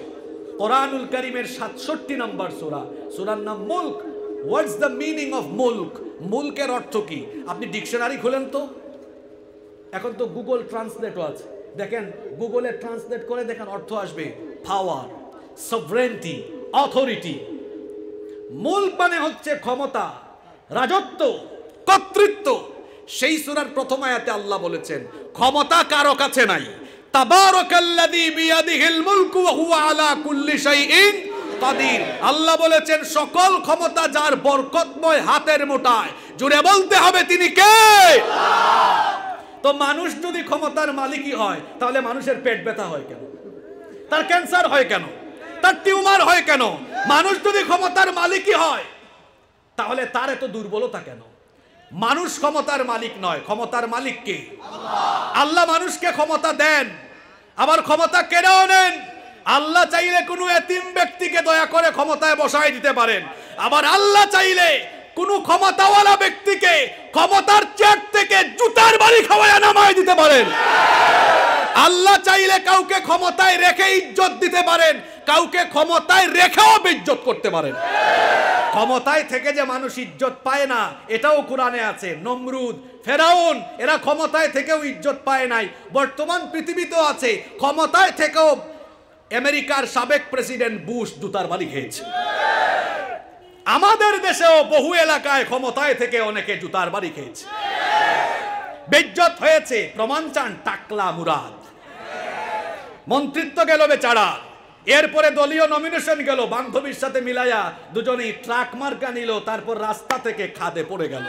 কোরআনুল কারীমের 67 নম্বর সূরা, সূরার নাম মুলক। হোয়াটস দ্য মিনিং অফ মুলক? মুলকের অর্থ কি? আপনি ডিকশনারি খুলেন তো, এখন তো গুগল ট্রান্সলেটও আছে, দেখেন গুগলে ট্রান্সলেট করে দেখেন, অর্থ আসবে পাওয়ার, সভরেন্টি, অথরিটি। মুলক মানে হচ্ছে ক্ষমতা, রাজত্ব, কর্তৃত্ব। সেই সূরার প্রথম আয়াতে আল্লাহ বলেছেন ক্ষমতা কারো কাছে নাই। তাবারাকাল্লাযী বিয়াদিহিল মুলকু ওয়া হুয়া আলা কুল্লি শাইইন কাদির। আল্লাহ বলেছেন সকল ক্ষমতা যার বরকতময় হাতের মুঠায়, জুড়ে বলতে হবে তিনি কে? তো মানুষ যদি ক্ষমতার মালিকই হয়, তাহলে মানুষের পেট ব্যথা হয় কেন? তার ক্যান্সার হয় কেন? তার টিউমার হয় কেন? মানুষ যদি ক্ষমতার মালিকই হয়, তাহলে তার এত দুর্বলতা কেন? মানুষ ক্ষমতার মালিক নয়, ক্ষমতার মালিক কে? আল্লাহ মানুষকে ক্ষমতা দেন, আবার ক্ষমতা কেড়েও নেন। আল্লাহ চাইলে কোনো এতিম ব্যক্তিকে দয়া করে ক্ষমতায় বসায় দিতে পারেন, আবার আল্লাহ চাইলে কোনো ক্ষমতাওয়ালা ব্যক্তিকে ক্ষমতার চেয়ার থেকে জুতার বাড়ি খাওয়ায় নামায় দিতে পারেন। আল্লাহ চাইলে কাউকে ক্ষমতায় রেখে ইজ্জত দিতে পারেন, কাউকে ক্ষমতায় রেখেও বেইজ্জত করতে পারেন। ক্ষমতায় থেকে যে মানুষ ইজ্জত পায় না, এটাও কোরআনে আছে। নমরুদ, ফেরাউন, এরা ক্ষমতায় থেকেও ইজ্জত পায় নাই। বর্তমান পৃথিবীতেও আছে, ক্ষমতায় থেকেও আমেরিকার সাবেক প্রেসিডেন্ট বুশ জুতার বাড়ি খেয়েছে। আমাদের দেশেও বহু এলাকায় ক্ষমতায় থেকে অনেকে জুতার বাড়ি খেয়েছে, বেইজ্জত হয়েছে। প্রমাণ চান? টাকলা মুরাদ মন্ত্রিত্ব গেল বেচারা, এরপরে দলীয় নমিনেশন গেল, বান্ধবীর সাথে মিলাইয়া দুজনেই ট্রাক মার্কা নিল, তারপর রাস্তা থেকে খাদে পড়ে গেল।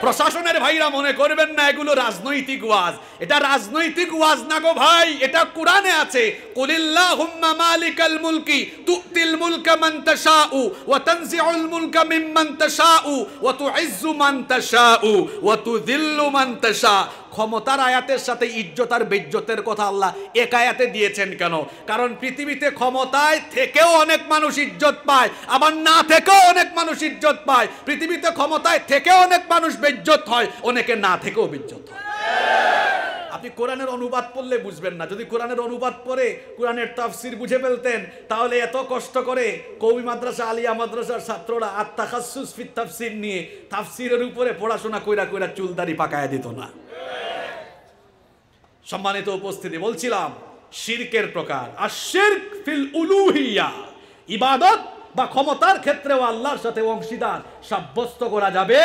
প্রশাসনের ভাইরা মনে করবেন না এগুলো রাজনৈতিক ওয়াজ। এটা রাজনৈতিক ওয়াজ না গো ভাই, এটা কোরআনে আছে। কুলিল্লাহুম্মা মালিকাল মুলকি তুতিল মুলকা মান তাশাউ ওয়া তানজিউল মুলকা মিম্মান তাশাউ ওয়া তুইজ্জু মান তাশাউ ওয়া তুযিল্লু মান তাশা। ক্ষমতার আয়াতের সাথে ইজ্জত আর বেইজ্জতের কথা আল্লাহ এক আয়াতে দিয়েছেন কেন? কারণ পৃথিবীতে ক্ষমতায় থেকেও অনেক মানুষ ইজ্জত পায়, আবার না থেকেও অনেক মানুষ ইজ্জত পায়। পৃথিবীতে ক্ষমতায় থেকেও অনেক মানুষ বেইজ্জত হয়, অনেকে না থেকেও বেইজ্জত হয়। আপনি কোরআনের অনুবাদ পড়লে বুঝবেন না। যদি কোরআনের অনুবাদ পড়ে কোরআনের তাফসির বুঝে ফেলতেন, তাহলে এত কষ্ট করে কওমি মাদ্রাসা, আলিয়া মাদ্রাসার ছাত্ররা আত-তাখাসসুস ফিত তাফসির নিয়ে তাফসিরের উপরে পড়াশোনা কইরা কইরা চুলদাড়ি পাকায়া দিত না। সম্মানিত উপস্থিতি, বলছিলাম শিরকের প্রকার। আর শিরক ফিল উলুহিয়া, ইবাদত বা ক্ষমতার ক্ষেত্রেও আল্লাহর সাথে অংশীদার সাব্যস্ত করা যাবে।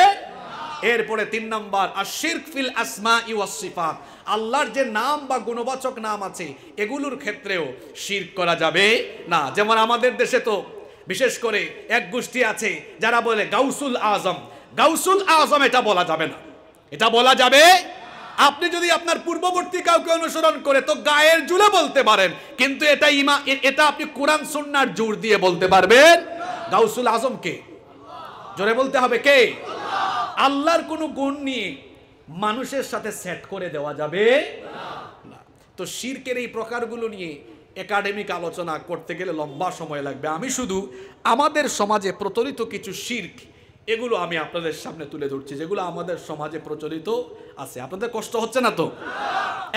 এরপরে 3 নম্বর, আর শিরক ফিল আসমাই ওয়াস সিফাত, আল্লাহর যে নাম বা গুণবাচক নাম আছে এগুলোর ক্ষেত্রেও শিরক করা যাবে না। যেমন আমাদের দেশে তো বিশেষ করে এক গোষ্ঠী আছে যারা বলে গাউসুল আজম। গাউসুল আজম এটা বলা যাবে না। এটা বলা যাবে? আপনি যদি আপনার পূর্ববর্তী কাউকে অনুসরণ করে তো গায়ের জুলে বলতে পারেন, কিন্তু এটা আপনি কোরআন সুন্নাহর জোর দিয়ে বলতে পারবেন? গাউসুল আজম কে? জোরে বলতে হবে কে? আল্লাহর কোনো গুণ নিয়ে মানুষের সাথে সেট করে দেওয়া যাবে না। তো শিরকের এই প্রকারগুলো নিয়ে একাডেমিক আলোচনা করতে গেলে লম্বা সময় লাগবে। আমি শুধু আমাদের সমাজে প্রচলিত কিছু শিরক, এগুলো আমি আপনাদের সামনে তুলে ধরছি, যেগুলো আমাদের সমাজে প্রচলিত আছে। আপনাদের কষ্ট হচ্ছে না তো?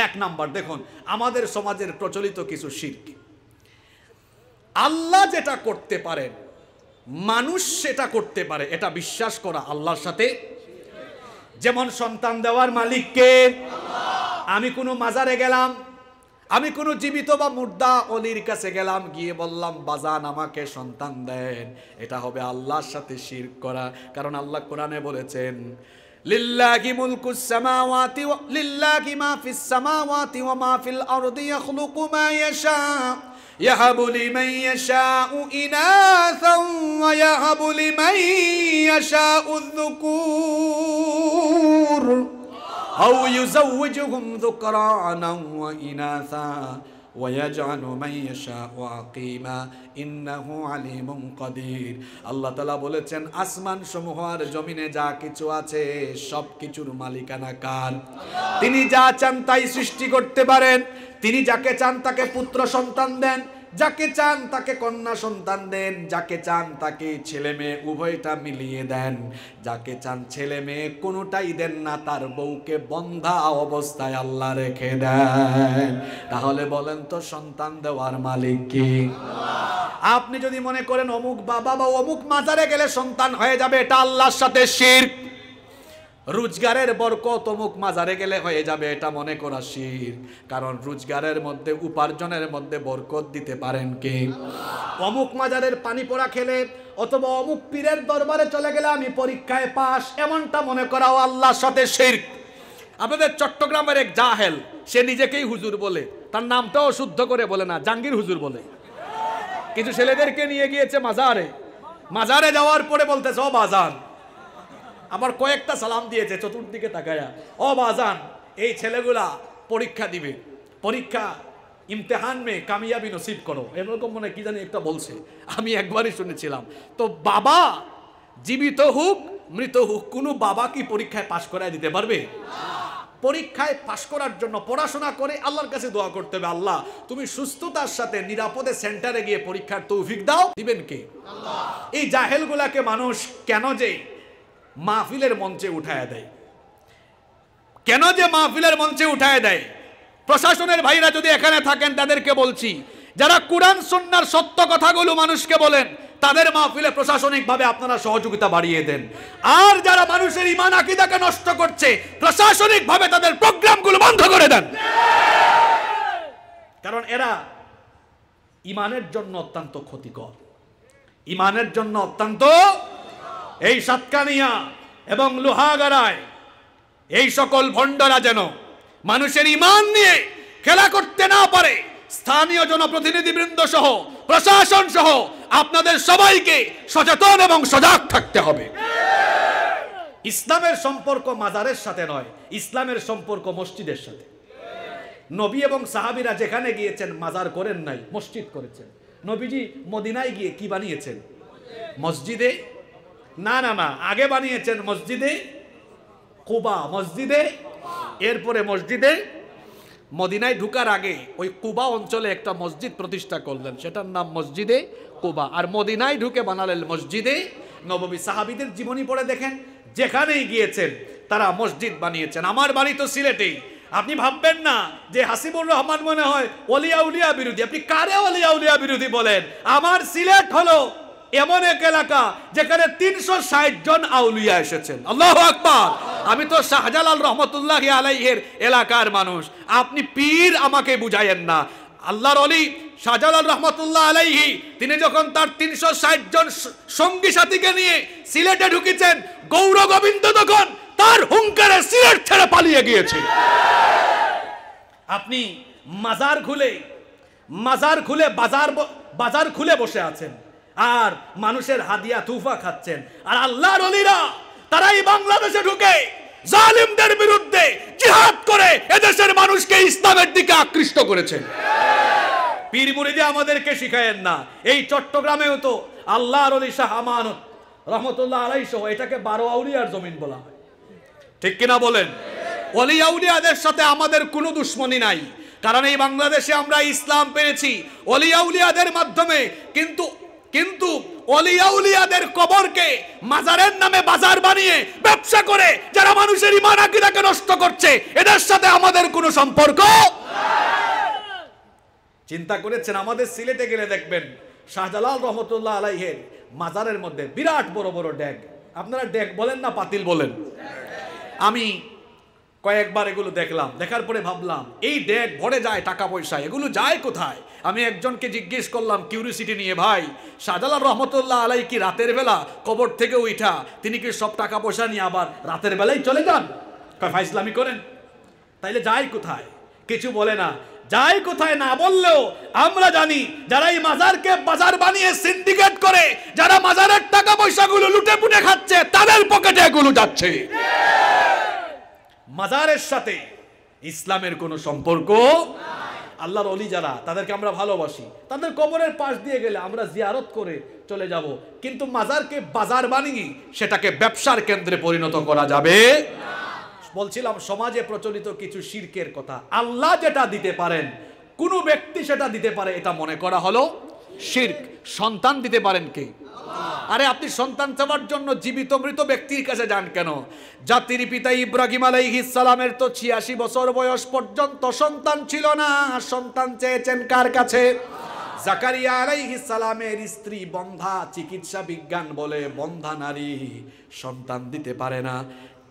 এক নাম্বার দেখুন, আমাদের সমাজের প্রচলিত কিছু শিরক। আল্লাহ যেটা করতে পারেন মানুষ সেটা করতে পারে, এটা বিশ্বাস করা আল্লাহর সাথে। যেমন সন্তান দেওয়ার মালিক কে? আমি কোনো মাজারে গেলাম, আমি কোনো জীবিত বা মুর্দা অলির কাছে গেলাম, গিয়ে বললাম বাজান আমাকে সন্তান দেন, এটা হবে আল্লাহর সাথে শিরক করা। কারণ আল্লাহ কোরআনে বলেছেন লিল্লাহি মুলকুস সামাওয়াতি ওয়া লিল্লাহি মা ফিস সামাওয়াতি ওয়া মা ফিল আরদি ইয়াখলুকু মা ইয়াশা ইয়াহাবু লিমান ইয়াশাউ ইনাসান ওয়া ইয়াহাবু লিমান ইয়াশাউ যুকুর আও ইউযাওয়িজুহুম যুকরানান ওয়া ইনাসা ওয়া ইয়াজআলু মান ইয়াশাউ আকিমা ইন্নাহু আলিমুন কাদির। আল্লাহ তাআলা বলেছেন আসমান সমূহ আর জমিনে যা কিছু আছে সব কিছুর মালিকানা কার? তিনি যা চান তাই সৃষ্টি করতে পারেন। তিনি যাকে চান তাকে পুত্র সন্তান দেন, যাকে চান তাকে কন্যা সন্তান দেন, যাকে চান তাকে ছেলে মেয়ে উভয়টা মিলিয়ে দেন, যাকে চান ছেলে মেয়ে কোনোটাই দেন না, তার বউকে বন্ধা অবস্থায় আল্লাহ রেখে দেন। তাহলে বলেন তো সন্তান দেওয়ার মালিক কি? আপনি যদি মনে করেন অমুক বাবা বা অমুক মাজারে গেলে সন্তান হয়ে যাবে, এটা আল্লাহর সাথে শিরক। রোজগারের বরকত অমুক মাজারে গেলে হয়ে যাবে, এটা মনে করা শিরক। কারণ রোজগারের মধ্যে উপার্জনের মধ্যে বরকত দিতে পারেন কে? অমুক মাজারের পানি পোড়া খেলে অথবা অমুক পীরের দরবারে চলে গেলে আমি পরীক্ষায় পাস, এমনটা মনে করাও আল্লাহর সাথে শিরক। আপনাদের চট্টগ্রামের এক জাহেল, সে নিজেকেই হুজুর বলে, তার নামটাও শুদ্ধ করে বলে না, জাঙ্গির হুজুর বলে। কিছু ছেলেদেরকে নিয়ে গিয়েছে মাজারে, মাজারে যাওয়ার পরে বলতেছে ও বাজান, আবার কয়েকটা সালাম দিয়েছে চতুর্দিকে তাকায়া, ও বাজান এই ছেলেগুলা পরীক্ষা দিবে, পরীক্ষা ইমতেহান মে কামিয়াবি নসিব করো, এরকম মনে কি জানি একটা বলছে, আমি একবারই শুনেছিলাম। তো বাবা জীবিত হোক মৃত হোক, কোনো বাবা কি পরীক্ষায় পাশ করায় দিতে পারবে? পরীক্ষায় পাশ করার জন্য পড়াশোনা করে আল্লাহর কাছে দোয়া করতে হবে, আল্লাহ তুমি সুস্থতার সাথে নিরাপদে সেন্টারে গিয়ে পরীক্ষার তৌফিক দাও। দিবেন কে? আল্লাহ। এই জাহেলগুলাকে মানুষ কেন যে মাহফিলের মঞ্চে উঠায় দেয়, কেন যে মাহফিলের মঞ্চে উঠায় দেয়? প্রশাসনের ভাইরা যদি এখানে থাকেন তাদেরকে বলছি, যারা কোরআন সুন্নাহর সত্য কথাগুলো মানুষকে বলেন তাদের মাহফিলে প্রশাসনিকভাবে আপনারা সহযোগিতা বাড়িয়ে দেন। আর যারা মানুষের ঈমান আকীদাকে নষ্ট করছে প্রশাসনিকভাবে তাদের প্রোগ্রামগুলো বন্ধ করে দেন, কারণ এরা ঈমানের জন্য অত্যন্ত ক্ষতিকর, ঈমানের জন্য অত্যন্ত। এই সাতকানিয়া এবং লোহাগাড়ায় এই সকল ভণ্ডরা যেন মানুষের ঈমান নিয়ে খেলা করতে না পারে, স্থানীয় জনপ্রতিনিধিবৃন্দ সহ প্রশাসন সহ আপনাদের সবাইকে সচেতন এবং সজাগ থাকতে হবে। ইসলামের সম্পর্ক মাজারের সাথে নয়, ইসলামের সম্পর্ক মসজিদের সাথে। নবী এবং সাহাবীরা যেখানে গিয়েছেন মাজার করেন নাই, মসজিদ করেছেন। নবীজি মদিনায় গিয়ে কি বানিয়েছেন? মসজিদে না না না, আগে বানিয়েছেন মসজিদে কুবা, মসজিদে, এরপরে মসজিদে মদিনায় ঢুকার আগে ওই কুবা অঞ্চলে একটা মসজিদ প্রতিষ্ঠা করলেন, সেটার নাম মসজিদে কুবা। আর মদিনায় ঢুকে বানালেন মসজিদে নববী। সাহাবীদের জীবনী পড়ে দেখেন, যেখানেই গিয়েছেন তারা মসজিদ বানিয়েছেন। আমার বাড়ি তো সিলেটেই। আপনি ভাববেন না যে হাসিবুর রহমান মনে হয় ওলিয়া উলিয়া বিরোধী। আপনি কারে ওলিয়া উলিয়া বিরোধী বলেন? আমার সিলেট হলো এমন এক এলাকা যেখানে 360 জন আউলিয়া এসেছেন। আল্লাহু আকবার। আমি তো শাহজালাল রহমতুল্লাহি আলাইহির এলাকার মানুষ। আপনি পীর আমাকে বুঝায়েন না। আল্লাহর ওলি শাহজালাল রহমতুল্লাহ আলাইহি তিনি যখন তার 360 জন সঙ্গী সাথীকে নিয়ে সিলেটে ঢুকেছেন, গৌর গোবিন্দ তখন তার হুঙ্কারে সিলেট ছেড়ে পালিয়ে গিয়েছে। আপনি মাজার খুলে বাজার খুলে বসে আছেন আর মানুষের হাদিয়া তুফা খাচ্ছেন। আর আল্লাহর ওলিরা তারাই বাংলাদেশে ঢুকে জালিমদের বিরুদ্ধে জিহাদ করে এদেশের মানুষকে ইসলামের দিকে আকৃষ্ট করেছেন। পীর মুরিদি আমাদেরকে শিখায়েন না। এই চট্টগ্রামেও তো আল্লাহর ওলি শাহ আমানত রহমতুল্লাহ আলাইহি সহ এটাকে 12 আউলিয়ার জমিন বলা হয়, ঠিক কিনা বলেন? ওলি আউলিয়াদের সাথে আমাদের কোনো দুশ্মনী নাই, কারণ এই বাংলাদেশে আমরা ইসলাম পেয়েছি ওলি আউলিয়াদের মাধ্যমে। কিন্তু ওলি আউলিয়াদের কবরকে মাজারের নামে বাজার বানিয়ে ব্যবসা করে যারা মানুষের ঈমান আকীদাকে নষ্ট করছে, এদের সাথে আমাদের কোনো সম্পর্ক। চিন্তা করেছেন? আমাদের সিলেটে গেলে দেখবেন শাহজালাল রহমতুল্লাহ আলাইহির মাজারের মধ্যে বিরাট বড় বড় ড্যাগ। আপনারা ড্যাগ বলেন না পাতিল বলেন? আমি কয়েকবার এগুলো দেখলাম, দেখার পরে ভাবলাম এই ড্যাগ ভরে যায় টাকা পয়সা, এগুলো যায় কোথায়? আমি একজনকে জিজ্ঞেস করলাম কিউরিসিটি নিয়ে, ভাই শাহজালাল রহমতুল্লাহ আলাইহি কি রাতের বেলা কবর থেকে উঠা তিনি কি সব টাকা পয়সা নিয়ে আবার রাতের বেলায় চলে যান? ফাইজলামি করেন? তাইলে যায় কোথায়? কিছু বলে না। যায় কোথায় না বললেও আমরা জানি যারা এই মাজারকে বাজার বানিয়ে সিন্ডিকেট করে যারা মাজারের টাকা পয়সাগুলো লুটে পুটে খাচ্ছে, তাদের পকেটে এগুলো যাচ্ছে। মাজারের সাথে ইসলামের কোনো সম্পর্ক। আল্লাহর ওলি যারা, তাদেরকে আমরা ভালোবাসি, তাদের কবরের পাশ দিয়ে গেলে আমরা জিয়ারত করে চলে যাব, কিন্তু মাজারকে বাজার বানিয়ে সেটাকে ব্যবসার কেন্দ্রে পরিণত করা যাবে না। বলছিলাম সমাজে প্রচলিত কিছু শিরকের কথা। আল্লাহ যেটা দিতে পারেন, কোন ব্যক্তি সেটা দিতে পারে, এটা মনে করা হলো শিরক। সন্তান দিতে পারেন কে? আরে আপনি সন্তান চাওয়ার জন্য জীবিত মৃত ব্যক্তির কাছে যান কেন? জাতির পিতা ইব্রাহিম আলাইহিস সালামের তো 86 বছর বয়স পর্যন্ত সন্তান ছিল না। সন্তান চেয়েছেন কার কাছে? জাকারিয়া আলাইহিস সালামের স্ত্রী বন্ধা, চিকিৎসা বিজ্ঞান বলে বন্ধা নারী সন্তান দিতে পারে না।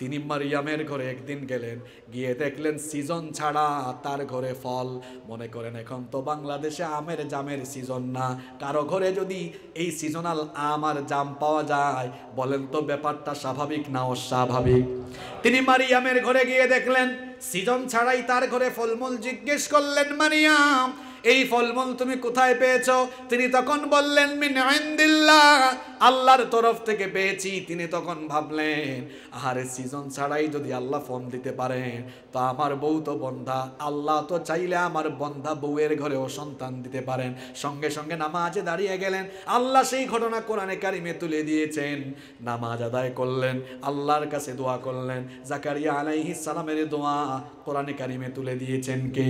তিনি মারিয়ামের ঘরে একদিন গেলেন, গিয়ে দেখলেন সিজন ছাড়া তার ঘরে ফল। মনে করেন এখন তো বাংলাদেশে আমের জামের সিজন না, কারো ঘরে যদি এই সিজনাল আম আর জাম পাওয়া যায়, বলেন তো ব্যাপারটা স্বাভাবিক না অস্বাভাবিক? তিনি মারিয়ামের ঘরে গিয়ে দেখলেন সিজন ছাড়াই তার ঘরে ফলমূল। জিজ্ঞেস করলেন, মারিয়াম এই ফলমূল তুমি কোথায় পেয়েছো? তিনি তখন বললেন, মিন ইনদিল্লাহ, আল্লাহর তরফ থেকে পেয়েছি। তিনি তখন ভাবলেন, আরে সিজন ছাড়াই যদি আল্লাহ ফল দিতে পারেন, তো আমার বউ তো বন্ধা, আল্লাহ তো চাইলে আমার বন্ধা বউয়ের ঘরেও সন্তান দিতে পারেন। সঙ্গে সঙ্গে নামাজে দাঁড়িয়ে গেলেন। আল্লাহ সেই ঘটনা কোরআনে কারিমে তুলে দিয়েছেন। নামাজ আদায় করলেন, আল্লাহর কাছে দোয়া করলেন। জাকারিয়া আলাইহিস সালামের দোয়া কোরআনে কারিমে তুলে দিয়েছেন কে?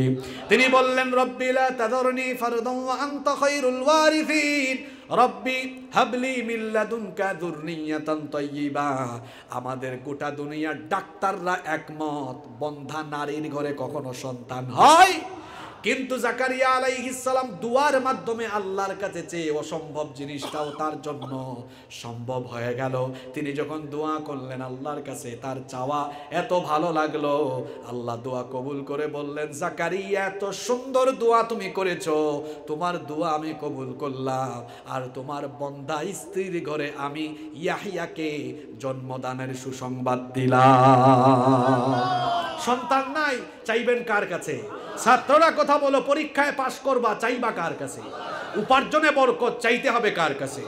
তিনি বললেন, রব্বি লা তাযরনি ফারদান ওয়া আনতা খায়রুল ওয়ারিসিন, রব্বি হাবলি মিন লাদুনকা যুররিয়াতান তাইয়্যিবা। আমাদের গোটা দুনিয়ার ডাক্তাররা একমত, বন্ধা নারীর ঘরে কখনো সন্তান হয়। কিন্তু জাকারিয়া আলাইহিস সালাম দুয়ার মাধ্যমে আল্লাহর কাছে চেয়ে অসম্ভব জিনিসটাও তার জন্য সম্ভব হয়ে গেল। তিনি যখন দোয়া করলেন আল্লাহর কাছে, তার চাওয়া এত ভালো লাগলো, আল্লাহ দোয়া কবুল করে বললেন, জাকারিয়া এত সুন্দর দোয়া তুমি করেছো, তোমার দোয়া আমি কবুল করলাম, আর তোমার বন্ধা স্ত্রীর ঘরে আমি ইয়াহিয়াকে জন্মদানের সুসংবাদ দিলাম। সন্তান নাই, চাইবেন কার কাছে? ছাত্ররা কথা বলো, পরীক্ষায় পাশ করবা, চাইবা কার কাছে? উপার্জনে বরকত চাইতে হবে কার কাছে?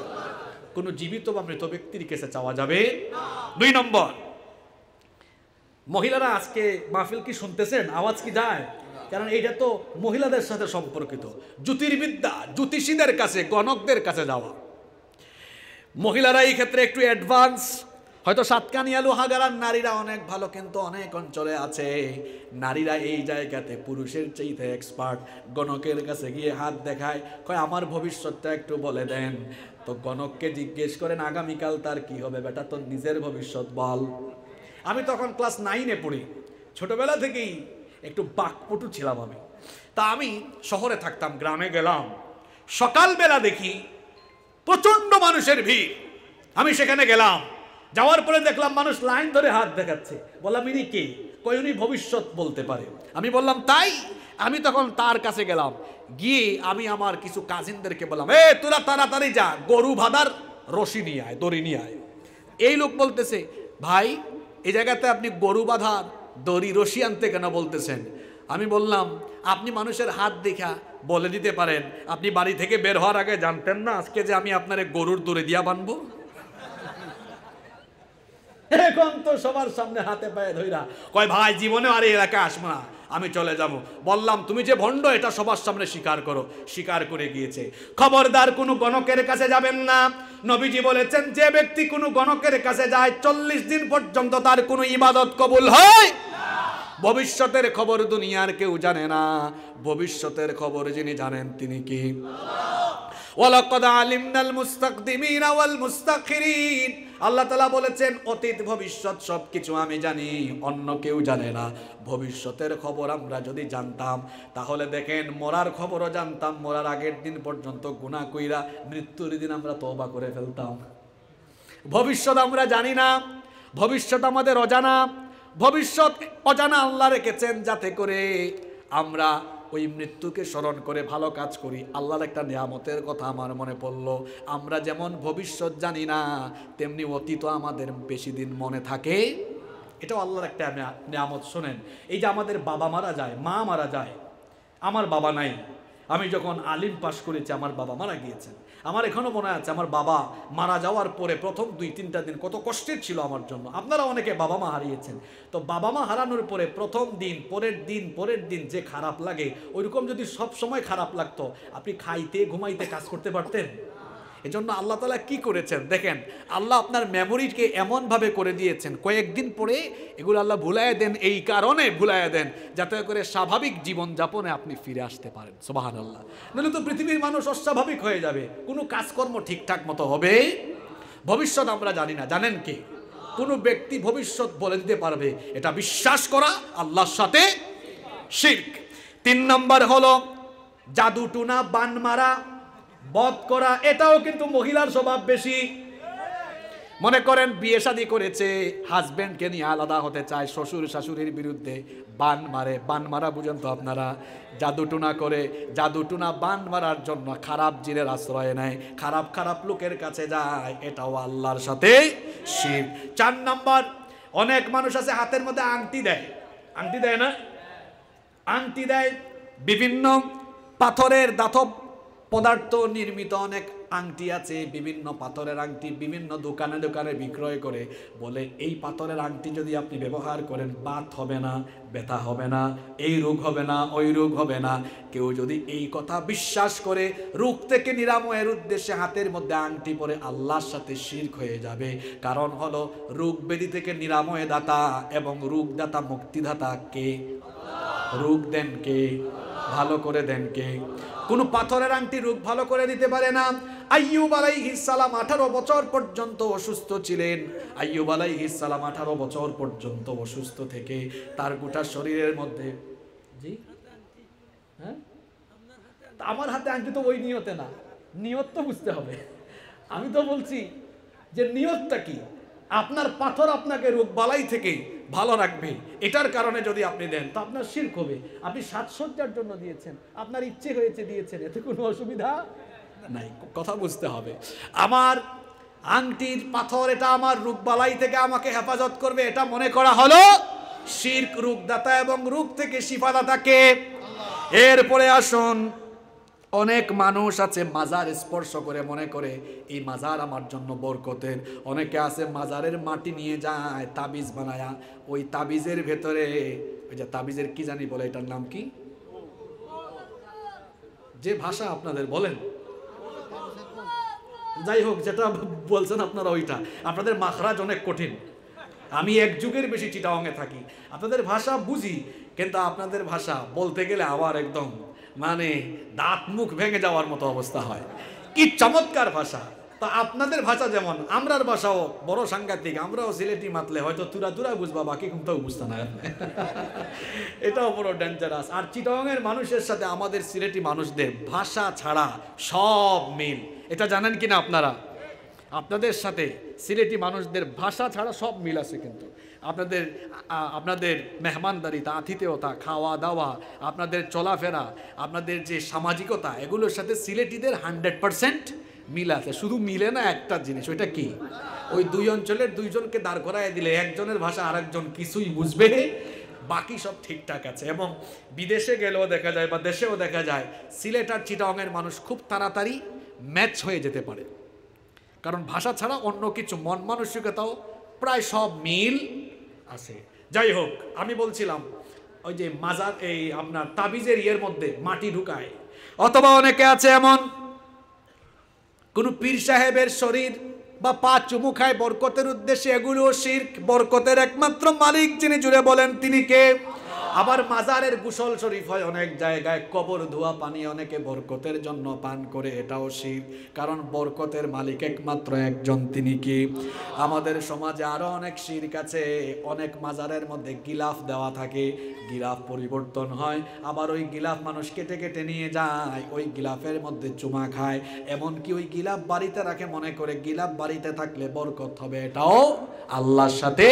কোন জীবিত বা মৃত ব্যক্তির কাছে চাওয়া যাবে? 2 নম্বর, মহিলারা আজকে মাহফিল কি শুনতেছেন? আওয়াজ কি যায়? কারণ এইটা তো মহিলাদের সাথে সম্পর্কিত। জ্যোতির্বিদ্যা, জ্যোতিষীদের কাছে, গণকদের কাছে যাওয়া। মহিলারা এই ক্ষেত্রে একটু অ্যাডভান্স। হয়তো সাতকানিয়া লোহাগাড়ার নারীরা অনেক ভালো, কিন্তু অনেক অঞ্চলে আছে নারীরা এই জায়গাতে পুরুষের চাইতে এক্সপার্ট। গণকের কাছে গিয়ে হাত দেখায়, কয় আমার ভবিষ্যৎটা একটু বলে দেন। তো গণককে জিজ্ঞেস করেন, আগামীকাল তার কি হবে? বেটা তোর নিজের ভবিষ্যৎ বল। আমি তখন ক্লাস 9-এ পড়ি। ছোটবেলা থেকেই একটু বাকপটু ছিলাম আমি। তা আমি শহরে থাকতাম, গ্রামে গেলাম, সকালবেলা দেখি প্রচন্ড মানুষের ভিড়। আমি সেখানে গেলাম, যাওয়ার পরে দেখলাম মানুষ লাইন ধরে হাত দেখাচ্ছে। বললাম, ইনি কে? কই উনি ভবিষ্যৎ বলতে পারে। আমি বললাম, তাই? আমি তখন তার কাছে গেলাম, গিয়ে আমি আমার কিছু কাজিনদেরকে বললাম, তোরা তাড়াতাড়ি যা, গরু বাঁধার রশি নিয়ে আয়, দড়ি নিয়ে আয়। এই লোক বলতেছে, ভাই এই জায়গাতে আপনি গরু বাঁধার দড়ি রশি আনতে কেন বলতেছেন? আমি বললাম, আপনি মানুষের হাত দেখা বলে দিতে পারেন, আপনি বাড়ি থেকে বের হওয়ার আগে জানতেন না আজকে যে আমি আপনার গরুর দড়ি দিয়া বানবো? এখন তো সবার সামনে হাতে পায়ে ধইরা কয় ভাই জীবনে আর এই এলাকায় আসবো না, আমি চলে যাব। বললাম তুমি যে ভণ্ড এটা সবার সামনে স্বীকার করো। স্বীকার করে গিয়েছে। খবরদার কোনো গণকের কাছে যাবেন না। নবীজি বলেছেন যে ব্যক্তি কোনো গণকের কাছে যায় 40 দিন পর্যন্ত তার কোনো ইবাদত কবুল হয়। ভবিষ্যতের খবর দুনিয়ার কেউ জানে না, ভবিষ্যতের খবর যিনি জানেন তিনি কি? ওয়ালাকাদ আলিমনাল মুস্তাকদিমিনা ওয়াল মুস্তাখিরিন। আল্লাহ তাআলা বলেছেন অতীত ভবিষ্যৎ সবকিছু আমি জানি, অন্য কেউ জানে না। ভবিষ্যতের খবর আমরা যদি জানতাম তাহলে দেখেন মরার খবরও জানতাম, মরার আগের দিন পর্যন্ত গুনাহ কইরা মৃত্যুর দিন আমরা তওবা করে ফেলতাম। ভবিষ্যৎ আমরা জানি না, ভবিষ্যৎ আমাদের অজানা। ভবিষ্যৎ অজানা আল্লাহ রেখেছেন যাতে করে আমরা ওই মৃত্যুকে স্মরণ করে ভালো কাজ করি। আল্লাহর একটা নিয়ামতের কথা আমার মনে পড়লো, আমরা যেমন ভবিষ্যৎ জানি না তেমনি অতীত আমাদের বেশি দিন মনে থাকে। এটাও আল্লাহর একটা নিয়ামত। শোনেন, এই যে আমাদের বাবা মারা যায়, মা মারা যায়, আমার বাবা নাই। আমি যখন আলিম পাশ করেছি আমার বাবা মারা গিয়েছেন। আমার এখনো মনে আছে আমার বাবা মারা যাওয়ার পরে প্রথম 2-3টা দিন কত কষ্টের ছিল আমার জন্য। আপনারা অনেকে বাবা মা হারিয়েছেন, তো বাবা মা হারানোর পরে প্রথম দিন, পরের দিন যে খারাপ লাগে, ওইরকম যদি সব সময় খারাপ লাগতো আপনি খাইতে ঘুমাইতে কাজ করতে পারতেন? এজন্য আল্লাহ তাআলা কি করেছেন দেখেন, আল্লাহ আপনার মেমোরিকে এমনভাবে করে দিয়েছেন কয়েকদিন পরে এগুলো আল্লাহ ভুলাইয়া দেন। এই কারণে ভুলাইয়া দেন যাতে করে স্বাভাবিক জীবনযাপনে আপনি ফিরে আসতে পারেন। সুবহানাল্লাহ। নাহলে তো পৃথিবীর মানুষ অস্বাভাবিক হয়ে যাবে, কোনো কাজকর্ম ঠিকঠাক মতো হবে। ভবিষ্যৎ আমরা জানি না, জানেন কি? কোনো ব্যক্তি ভবিষ্যৎ বলে দিতে পারবে, এটা বিশ্বাস করা আল্লাহর সাথে শিরক। 3 নম্বর হলো জাদু টুনা, বান মারা, বধ করা। এটাও কিন্তু মহিলার স্বভাব বেশি। মনে করেন বিয়ে শাদী করেছে, হাজবেন্ডকে নিয়ে আলাদা হতে চায়, শ্বশুর শাশুড়ির বিরুদ্ধে বান মারে। বান মারা বুঝেন তো আপনারা? জাদুটুনা করে, জাদুটুনা বান মারার জন্য খারাপ জিনের আশ্রয় নেয়, খারাপ লোকের কাছে যায়, এটাও আল্লাহর সাথে শিরক। 4 নম্বর, অনেক মানুষ আছে হাতের মধ্যে আংটি দেয়। আংটি দেয় না? আংটি দেয় বিভিন্ন পাথরের ধাতব পদার্থ নির্মিত অনেক আংটি আছে, বিভিন্ন পাথরের আংটি বিভিন্ন দোকানে বিক্রয় করে। বলে এই পাথরের আংটি যদি আপনি ব্যবহার করেন বাত হবে না, ব্যথা হবে না, এই রোগ হবে না, ওই রোগ হবে না। কেউ যদি এই কথা বিশ্বাস করে রোগ থেকে নিরাময়ের উদ্দেশ্যে হাতের মধ্যে আংটি পরে, আল্লাহর সাথে শিরক হয়ে যাবে। কারণ হলো রোগ ব্যাধি থেকে নিরাময় দাতা এবং রোগদাতা মুক্তিদাতা কে? রোগ দেন কে? ভালো করে দেন কে? কোন পাথরের আংটি রোগ ভালো করে দিতে পারে না। আইয়ুব আলাইহিস সালাম 18 বছর পর্যন্ত অসুস্থ ছিলেন। আইয়ুব আলাইহিস সালাম 18 বছর পর্যন্ত অসুস্থ থেকে তার গোটা শরীরের মধ্যে, জি হ্যাঁ, আমার হাতে আংটি তো ওই নিয়তে না, নিয়ত তো বুঝতে হবে। আমি তো বলছি যে নিয়তটা কি? আপনার পাথর আপনাকে রোগ বালাই থেকে ভালো রাখবে, এটার কারণে যদি আপনি দেন তো আপনার শিরক হবে। আপনি সাজসজ্জার জন্য দিয়েছেন, আপনার ইচ্ছে হয়েছে দিয়েছেন, এতে কোনো অসুবিধা নাই। কথা বুঝতে হবে। আমার আংটির পাথর এটা আমার রোগ বালাই থেকে আমাকে হেফাজত করবে, এটা মনে করা হলো শিরক। রোগদাতা এবং রোগ থেকে শিফাদাতাকে। এরপরে আসুন, অনেক মানুষ আছে মাজার স্পর্শ করে মনে করে এই মাজার আমার জন্য বরকতের। অনেকে আছে মাজারের মাটি নিয়ে যায় তাবিজ বানায়া, ওই তাবিজের ভেতরে ওই যে তাবিজের কি জানি বলে, এটার নাম কি? যে ভাষা আপনাদের বলেন, যাই হোক যেটা বলছেন আপনারা ওইটা, আপনাদের মাখরাজ অনেক কঠিন। আমি 1 যুগের বেশি চিটাগাংয়ে থাকি, আপনাদের ভাষা বুঝি, কিন্তু আপনাদের ভাষা বলতে গেলে আবার একদম মানে দাঁত মুখ ভেঙে যাওয়ার মতো অবস্থা হয়। কি চমৎকার ভাষা! তো আপনাদের ভাষা যেমন, আমরার ভাষাও বড় সাংঘাতিক। আমরাও সিলেটি মাতলে হয়তো তুরা বুঝবা, বাকি কোনটাও বুঝতে না। এটাও বড় ডেঞ্জারাস। আর চিটাগাংয়ের মানুষের সাথে আমাদের সিলেটি মানুষদের ভাষা ছাড়া সব মিল, এটা জানেন কিনা আপনারা? আপনাদের সাথে সিলেটি মানুষদের ভাষা ছাড়া সব মিল আছে। কিন্তু আপনাদের মেহমানদারিতা, আতিথেয়তা, খাওয়া দাওয়া, আপনাদের চলাফেরা, আপনাদের যে সামাজিকতা, এগুলোর সাথে সিলেটিদের 100% মিল আছে। শুধু মিলে না একটা জিনিস, ওইটা কি? ওই 2 অঞ্চলের 2 জনকে দাঁড় করায় দিলে একজনের ভাষা আরেকজন কিছুই বুঝবে, বাকি সব ঠিকঠাক আছে। এবং বিদেশে গেলেও দেখা যায় বা দেশেও দেখা যায় সিলেট আর চিটাগাংয়ের মানুষ খুব তাড়াতাড়ি ম্যাচ হয়ে যেতে পারে, কারণ ভাষা ছাড়া অন্য কিছু মন মানসিকতাও প্রায় সব মিল আছে। যাই হোক, আমি বলছিলাম ওই যে মাজার এই আপনার তাবিজের ইয়ের মধ্যে মাটি ঢুকায়, অথবা অনেকে আছে এমন কোন পীর সাহেবের শরীর বা পা চুমু খায় বরকতের উদ্দেশ্যে, এগুলোও শিরক। বরকতের একমাত্র মালিক যিনি, জুড়ে বলেন তিনি কে? আবার মাজারের গোসল শরীফ হয় অনেক জায়গায়, কবর ধোয়া পানি অনেকে বরকতের জন্য পান করে, এটাও শিরক। কারণ বরকতের মালিক একমাত্র একজন, তিনি কি? আমাদের সমাজে আরো অনেক শিরক আছে। অনেক মাজারের মধ্যে গিলাফ দেওয়া থাকে, গিলাফ পরিবর্তন হয়, আবার ওই গিলাফ মানুষ কেটে কেটে নিয়ে যায়, ওই গিলাফের মধ্যে চুমা খায়, এমনকি ওই গিলাফ বাড়িতে রাখে মনে করে গিলাফ বাড়িতে থাকলে বরকত হবে, এটাও আল্লাহর সাথে।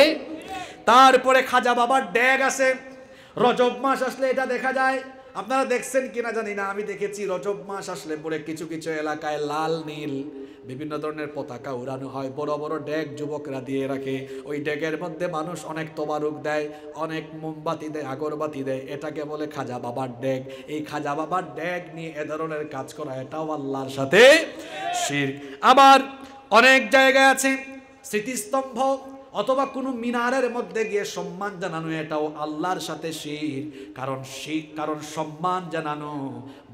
তারপরে খাজা বাবার ড্যাগ আছে, রজব মাস আসলে এটা দেখা যায়। আপনারা দেখছেন কিনা জানি না, আমি দেখেছি রজব মাস আসলে পরে কিছু কিছু এলাকায় লাল নীল বিভিন্ন ধরনের পতাকা উড়ানো হয়, বড় বড় ড্যাগ যুবকরা দিয়ে রাখে। ওই ড্যাগের মধ্যে মানুষ অনেক তোবারুক দেয়, অনেক মোমবাতি দেয়, আগরবাতি দেয়, এটাকে বলে খাজা বাবার ড্যাগ। এই খাজা বাবার ড্যাগ নিয়ে এ ধরনের কাজ করা, এটাও আল্লাহর সাথে শিরক। আবার অনেক জায়গায় আছে স্মৃতিস্তম্ভ অথবা কোনো মিনারের মধ্যে গিয়ে সম্মান জানানো, এটাও আল্লাহর সাথে শিরক। কারণ সম্মান জানানো,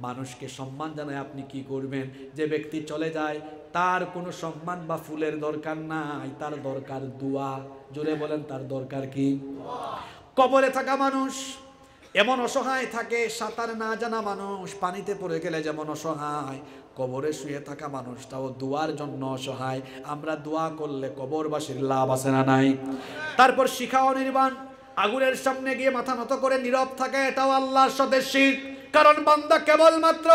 মানুষকে সম্মান জানায় আপনি কি করবেন? যে ব্যক্তি চলে যায় তার কোনো সম্মান বা ফুলের দরকার নাই, তার দরকার দোয়া। জোরে বলেন, তার দরকার কি? কবরে থাকা মানুষ এমন অসহায় থাকে, সাঁতার না জানা মানুষ পানিতে পড়ে গেলে যেমন অসহায়, কবরে শুয়ে থাকা মানুষটাও দোয়ার জন্য অসহায়। আমরা দোয়া করলে কবরবাসীর লাভ আছে না নাই? তারপর শিখা ও নির্বাণ, আগুনের সামনে গিয়ে মাথা নত করে নীরব থাকে, এটাও আল্লাহর সাথে শিরক। কারণ বান্দা কেবলমাত্র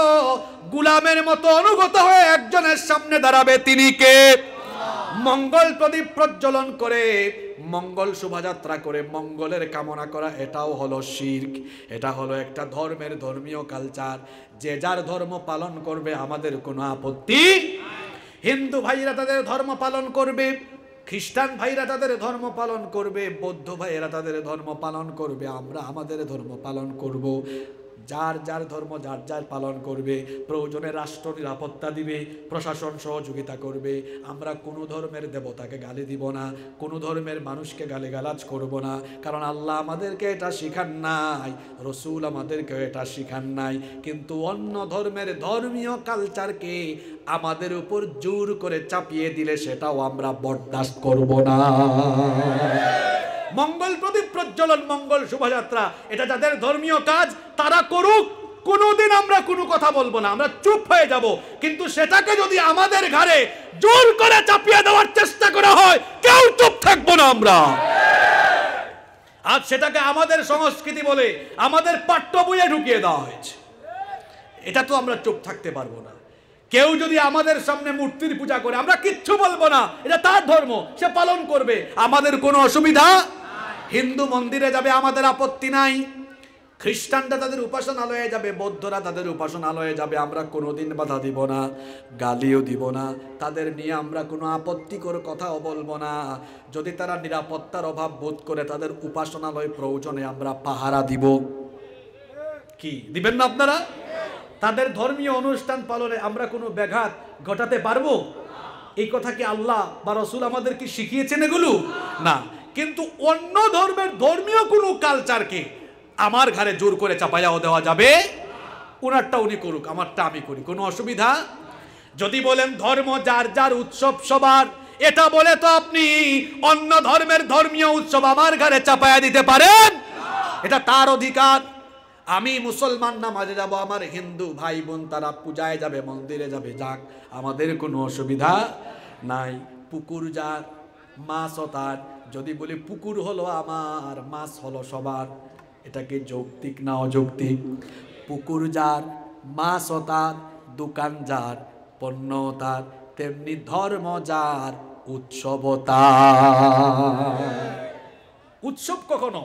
গোলামের মতো অনুগত হয়ে একজনের সামনে দাঁড়াবে, তিনি কে? মঙ্গল প্রদীপ প্রজ্বলন করে, মঙ্গল শোভাযাত্রা করে মঙ্গলের কামনা করা, এটাও হলো শিরক। এটা হলো একটা ধর্মের ধর্মীয় কালচার। যে যার ধর্ম পালন করবে, আমাদের কোনো আপত্তি। হিন্দু ভাইরা তাদের ধর্ম পালন করবে, খ্রিস্টান ভাইরা তাদের ধর্ম পালন করবে, বৌদ্ধ ভাইরা তাদের ধর্ম পালন করবে, আমরা আমাদের ধর্ম পালন করব। যার যার ধর্ম যার যার পালন করবে, প্রয়োজনে রাষ্ট্র নিরাপত্তা দিবে, প্রশাসন সহযোগিতা করবে। আমরা কোনো ধর্মের দেবতাকে গালি দিব না, কোনো ধর্মের মানুষকে গালিগালাজ করব না, কারণ আল্লাহ আমাদেরকে এটা শিখান নাই, রসুল আমাদেরকে এটা শিখান নাই। কিন্তু অন্য ধর্মের ধর্মীয় কালচারকে আমাদের উপর জোর করে চাপিয়ে দিলে সেটাও আমরা বরদাস্ত করব না। মঙ্গল প্রদীপ প্রজ্বলন, মঙ্গল শোভাযাত্রা, এটা যাদের ধর্মীয় কাজ তারা করুক, কোনোদিন আমরা কোনো কথা বলবো না, আমরা চুপ হয়ে যাব। কিন্তু সেটাকে যদি আমাদের ঘাড়ে জোর করে চাপিয়ে দেওয়ার চেষ্টা করা হয়, কেউ চুপ থাকবো না আমরা। আজ সেটাকে আমাদের সংস্কৃতি বলে আমাদের পাঠ্য বইয়ে ঢুকিয়ে দেওয়া হয়েছে, এটা তো আমরা চুপ থাকতে পারবো না। কেউ যদি আমাদের সামনে মূর্তির পূজা করে, আমরা কিচ্ছু বলবো না, এটা তার ধর্ম, সে পালন করবে, আমাদের কোনো অসুবিধা। হিন্দু মন্দিরে যাবে, আমাদের আপত্তি নাই। খ্রিস্টানরা তাদের উপাসনালয়ে যাবে, বৌদ্ধরা তাদের উপাসনালয়ে যাবে, আমরা কোনোদিন বাধা দিব না, গালিও দিব না, তাদের নিয়ে আমরা কোনো আপত্তিকর কথাও বলবো না। যদি তারা নিরাপত্তার অভাব বোধ করে তাদের উপাসনালয় প্রয়োজনে আমরা পাহারা দিব। কি দিবেন না আপনারা? তাদের ধর্মীয় অনুষ্ঠান পালনে আমরা কোনো ব্যাঘাত ঘটাতে পারবো? এই কথা কি আল্লাহ বা রসুল আমাদের কি শিখিয়েছেন এগুলো? না। কিন্তু অন্য ধর্মের ধর্মীয় কোনো কালচারকে আমার ঘরে জোর করে চাপাইয়াও দেওয়া যাবে? ওনারটা উনি করুক, আমারটা আমি করি, কোনো অসুবিধা। যদি বলেন ধর্ম যার যার, উৎসব সবার, এটা বলে তো আপনি অন্য ধর্মের ধর্মীয় উৎসব আমার ঘরে চাপাইয়া দিতে পারেন? এটা তার অধিকার। আমি মুসলমান নামাজে যাব, আমার হিন্দু ভাই বোন তারা পূজায় যাবে, মন্দিরে যাবে, যাক, আমাদের কোনো অসুবিধা নাই। পুকুর যার, মাছও তার। যদি বলি পুকুর হলো আমার, মাছ হলো সবার, এটা কি যৌক্তিক না অযৌক্তিক? পুকুর যার, মাছও তার, দোকান যার, পণ্য তার, তেমনি ধর্ম যার, উৎসব তার। উৎসব কখনো,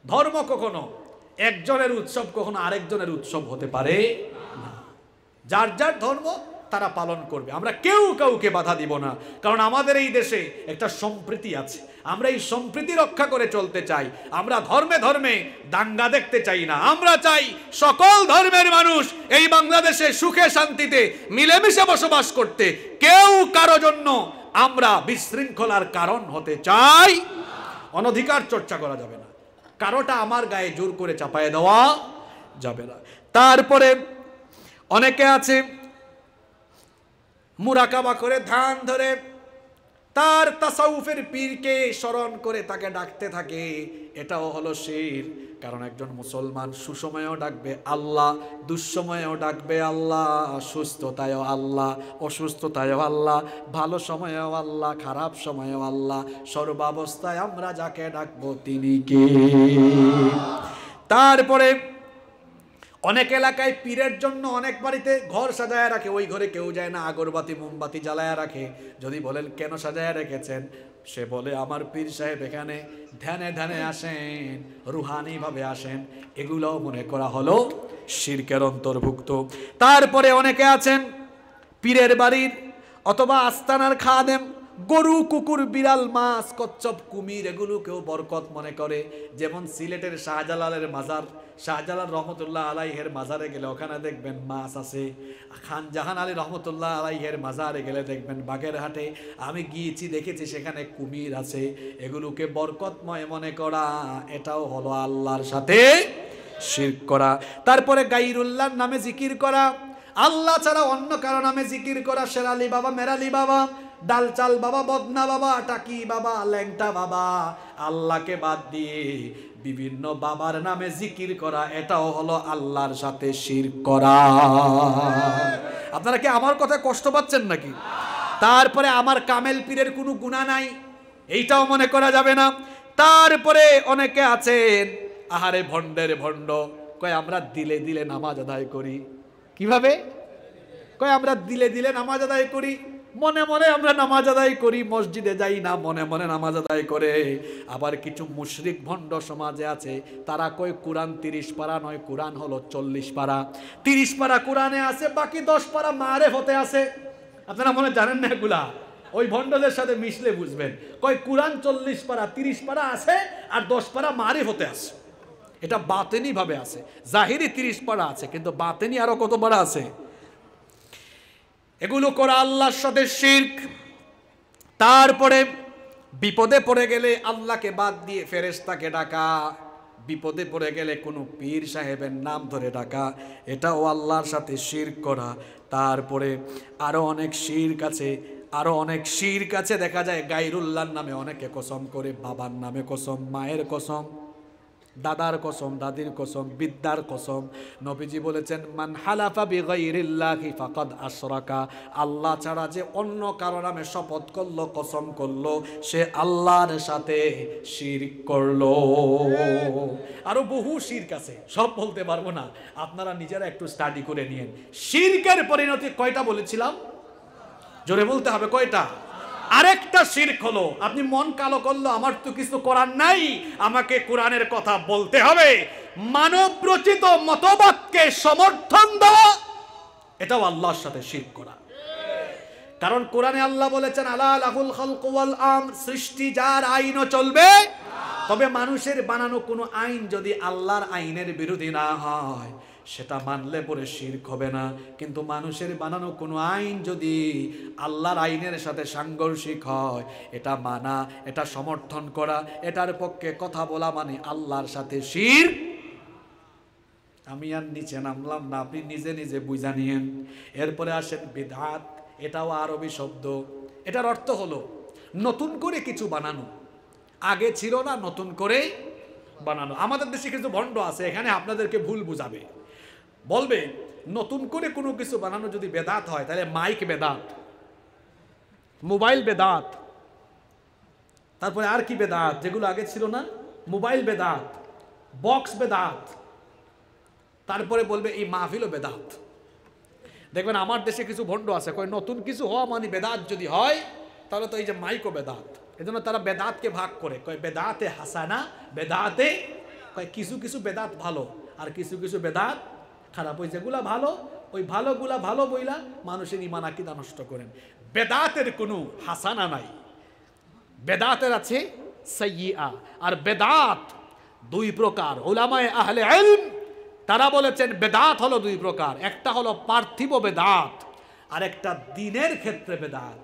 ধর্ম কখনো একজনের উৎসব কখনো আরেকজনের উৎসব হতে পারে না। যার যার ধর্ম তারা পালন করবে, আমরা কেউ কাউকে বাধা দিব না। কারণ আমাদের এই দেশে একটা সম্প্রীতি আছে, আমরা এই সম্প্রীতি রক্ষা করে চলতে চাই। আমরা ধর্মে ধর্মে দাঙ্গা দেখতে চাই না, আমরা চাই সকল ধর্মের মানুষ এই বাংলাদেশে সুখে শান্তিতে মিলেমিশে বসবাস করতে। কেউ কারো জন্য আমরা বিশৃঙ্খলার কারণ হতে চাই, অনধিকার চর্চা করা যাবে না, কারোটা আমার গায়ে জোর করে চাপায় দেওয়া যাবে না। তারপরে অনেকে আছে মুরাকাবা করে ধ্যান ধরে তার তাসাউফের পীরকে স্মরণ করে তাকে ডাকতে থাকে, এটাও হলো শিরক। কারণ একজন মুসলমান সুসময়েও ডাকবে আল্লাহ, দুঃসময়েও ডাকবে আল্লাহ, সুস্থতায়ও আল্লাহ, অসুস্থতায়ও আল্লাহ, ভালো সময়েও আল্লাহ, খারাপ সময়েও আল্লাহ, সর্বাবস্থায় আমরা যাকে ডাকবো তিনি কে? তারপরে অনেক এলাকায় পীরের জন্য অনেক বাড়িতে ঘর সাজায় রাখে, ওই ঘরে কেউ যায় না, আগরবাতি মোমবাতি জ্বালায় রাখে। যদি বলেন কেন সাজায় রেখেছেন, সে বলে আমার পীর সাহেব এখানে ধ্যানে ধ্যানে আসেন, রুহানি ভাবে আসেন। এগুলোও মনে করা হলো শিরকের অন্তর্ভুক্ত। তারপরে অনেকে আছেন পীরের বাড়ির অথবা আস্তানার খাদেম গরু, কুকুর, বিড়াল, মাছ, কচ্ছপ, কুমির এগুলোকেও বরকত মনে করে। যেমন সিলেটের শাহজালালের মাজার, শাহজালাল রহমতুল্লাহ আলাইহের মাজারে গেলে ওখানে দেখবেন মাছ আছে। খান জাহান আলী রহমতুল্লাহ আলাইহের মাজারে গেলে দেখবেন বাগেরহাটে, আমি গিয়েছি দেখেছি সেখানে কুমির আছে। এগুলোকে বরকতময় মনে করা, এটাও হলো আল্লাহর সাথে শিরক করা। তারপরে গায়রুল্লাহর নামে জিকির করা, আল্লাহ ছাড়া অন্য কারো নামে জিকির করা, শেরালি বাবা, মেরালি বাবা, ডালচাল বাবা, বদনা বাবা, টাকি বাবা, ল্যাংটা বাবা, আল্লাহকে বাদ দিয়ে বিভিন্ন বাবার নামে জিকির করা, এটাও হলো আল্লাহর সাথে শিরক করা। আপনারা কি আমার কথায় কষ্ট পাচ্ছেন নাকি? তারপরে আমার কামেল পীরের কোনো গুনাহ নাই, এইটাও মনে করা যাবে না। তারপরে অনেকে আছেন আহারে ভণ্ডের ভণ্ড, কয় আমরা দিলে দিলে নামাজ আদায় করি। কিভাবে? কয় আমরা দিলে দিলে নামাজ আদায় করি, মনে মনে আমরা নামাজ আদায় করি, মসজিদে যাই না, মনে মনে নামাজ আদায় করে। আবার কিছু মুশরিক ভণ্ড সমাজে আছে, তারা কয় কোরআন 30 পারা নয়, কোরআন হলো 40 পারা। 30 পারা কোরআনে আছে, বাকি 10 পারা মারেফতে আছে। আপনারা মনে জানেন না এগুলা? ওই ভণ্ডদের সাথে মিশলে বুঝবেন। কয় কোরআন 40 পারা, 30 পারা আছে, আর 10 পারা মারেফতে আছে। এটা বাতেনি ভাবে আছে। জাহিরি 30 পারা আছে, কিন্তু বাতেনি আরো কত পারা আছে। এগুলো করা আল্লাহর সাথে শিরক। তারপরে বিপদে পড়ে গেলে আল্লাহকে বাদ দিয়ে ফেরেশতাকে ডাকা, বিপদে পড়ে গেলে কোনো পীর সাহেবের নাম ধরে ডাকা, এটাও আল্লাহর সাথে শিরক করা। তারপরে আরো অনেক শিরক আছে, আরো অনেক শিরক আছে। দেখা যায় গায়রুল্লাহর নামে অনেকে কসম করে, বাবার নামে কসম, মায়ের কসম, দাদার কসম, দাদির কসম, বিদ্যার কসম। নবীজি বলেছেন মান হালাফা বিগাইরিল্লাহি ফাকাদ আশরাকা, আল্লাহ ছাড়া যে অন্য কারো নামে শপথ করলো, কসম করলো, সে আল্লাহর সাথে শিরক করলো। আরো বহু শিরক আছে, সব বলতে পারবো না, আপনারা নিজেরা একটু স্টাডি করে নিয়েন। শিরকের পরিণতি কয়টা বলেছিলাম? জোরে বলতে হবে, কয়টা? আরেকটা শিরক হলো আপনি মন কালো করলো, আমার তো কিছু করার নাই, আমাকে কোরআনের কথা বলতে হবে, মানব রচিত মতবাদকে সমর্থন দেওয়া, এটাও আল্লাহর সাথে শিরক করা। কারণ কোরআনে আল্লাহ বলেছেন আলা লাহুল খালকু ওয়াল আমর, সৃষ্টি যার, আইনও চলবে। তবে মানুষের বানানো কোনো আইন যদি আল্লাহর আইনের বিরোধী না হয়, সেটা মানলে পরে শিরক হবে না। কিন্তু মানুষের বানানো কোনো আইন যদি আল্লাহর আইনের সাথে সাংঘর্ষিক হয়, এটা মানা, এটা সমর্থন করা, এটার পক্ষে কথা বলা মানে আল্লাহর সাথে শিরক। আমি আর নিচে নামলাম না, আপনি নিজে নিজে বুঝা নিয়েন। এরপরে আসেন বিদআত, এটাও আরবি শব্দ। এটার অর্থ হলো নতুন করে কিছু বানানো, আগে ছিল না, নতুন করে বানানো। আমাদের দেশে কিছু ভণ্ড আছে, এখানে আপনাদেরকে ভুল বুঝাবে, বলবে নতুন করে কোনো কিছু বানানো যদি বেদাত হয়, তাহলে মাইক বেদাত, মোবাইল বেদাত, তারপরে আর কি বেদাত যেগুলো আগে ছিল না, মোবাইল বেদাত, বক্স বেদাত, তারপরে বলবে এই মাহফিলও বেদাত। দেখবেন আমার দেশে কিছু ভণ্ড আছে, কয় নতুন কিছু হওয়া মানে বেদাত যদি হয়, তাহলে তো এই যে মাইকও বেদাত। এজন্য তারা বেদাতকে ভাগ করে, কয় বেদাতে হাসানা, বেদাতে, কয় কিছু কিছু বেদাত ভালো আর কিছু কিছু বেদাত খারাপ। ওই যেগুলা ভালো, ওই ভালোগুলা ভালো বইলা মানুষের ঈমান আকীদা নষ্ট করেন। বেদাতের কোনো হাসানা নাই, বেদাতের আছে সাইয়্যিআ। আর বেদাত দুই প্রকার, উলামায়ে আহলে ইলম তারা বলেছেন বেদাত হলো দুই প্রকার, একটা হলো পার্থিব বেদাত আর একটা দ্বীনের ক্ষেত্রে বেদাত।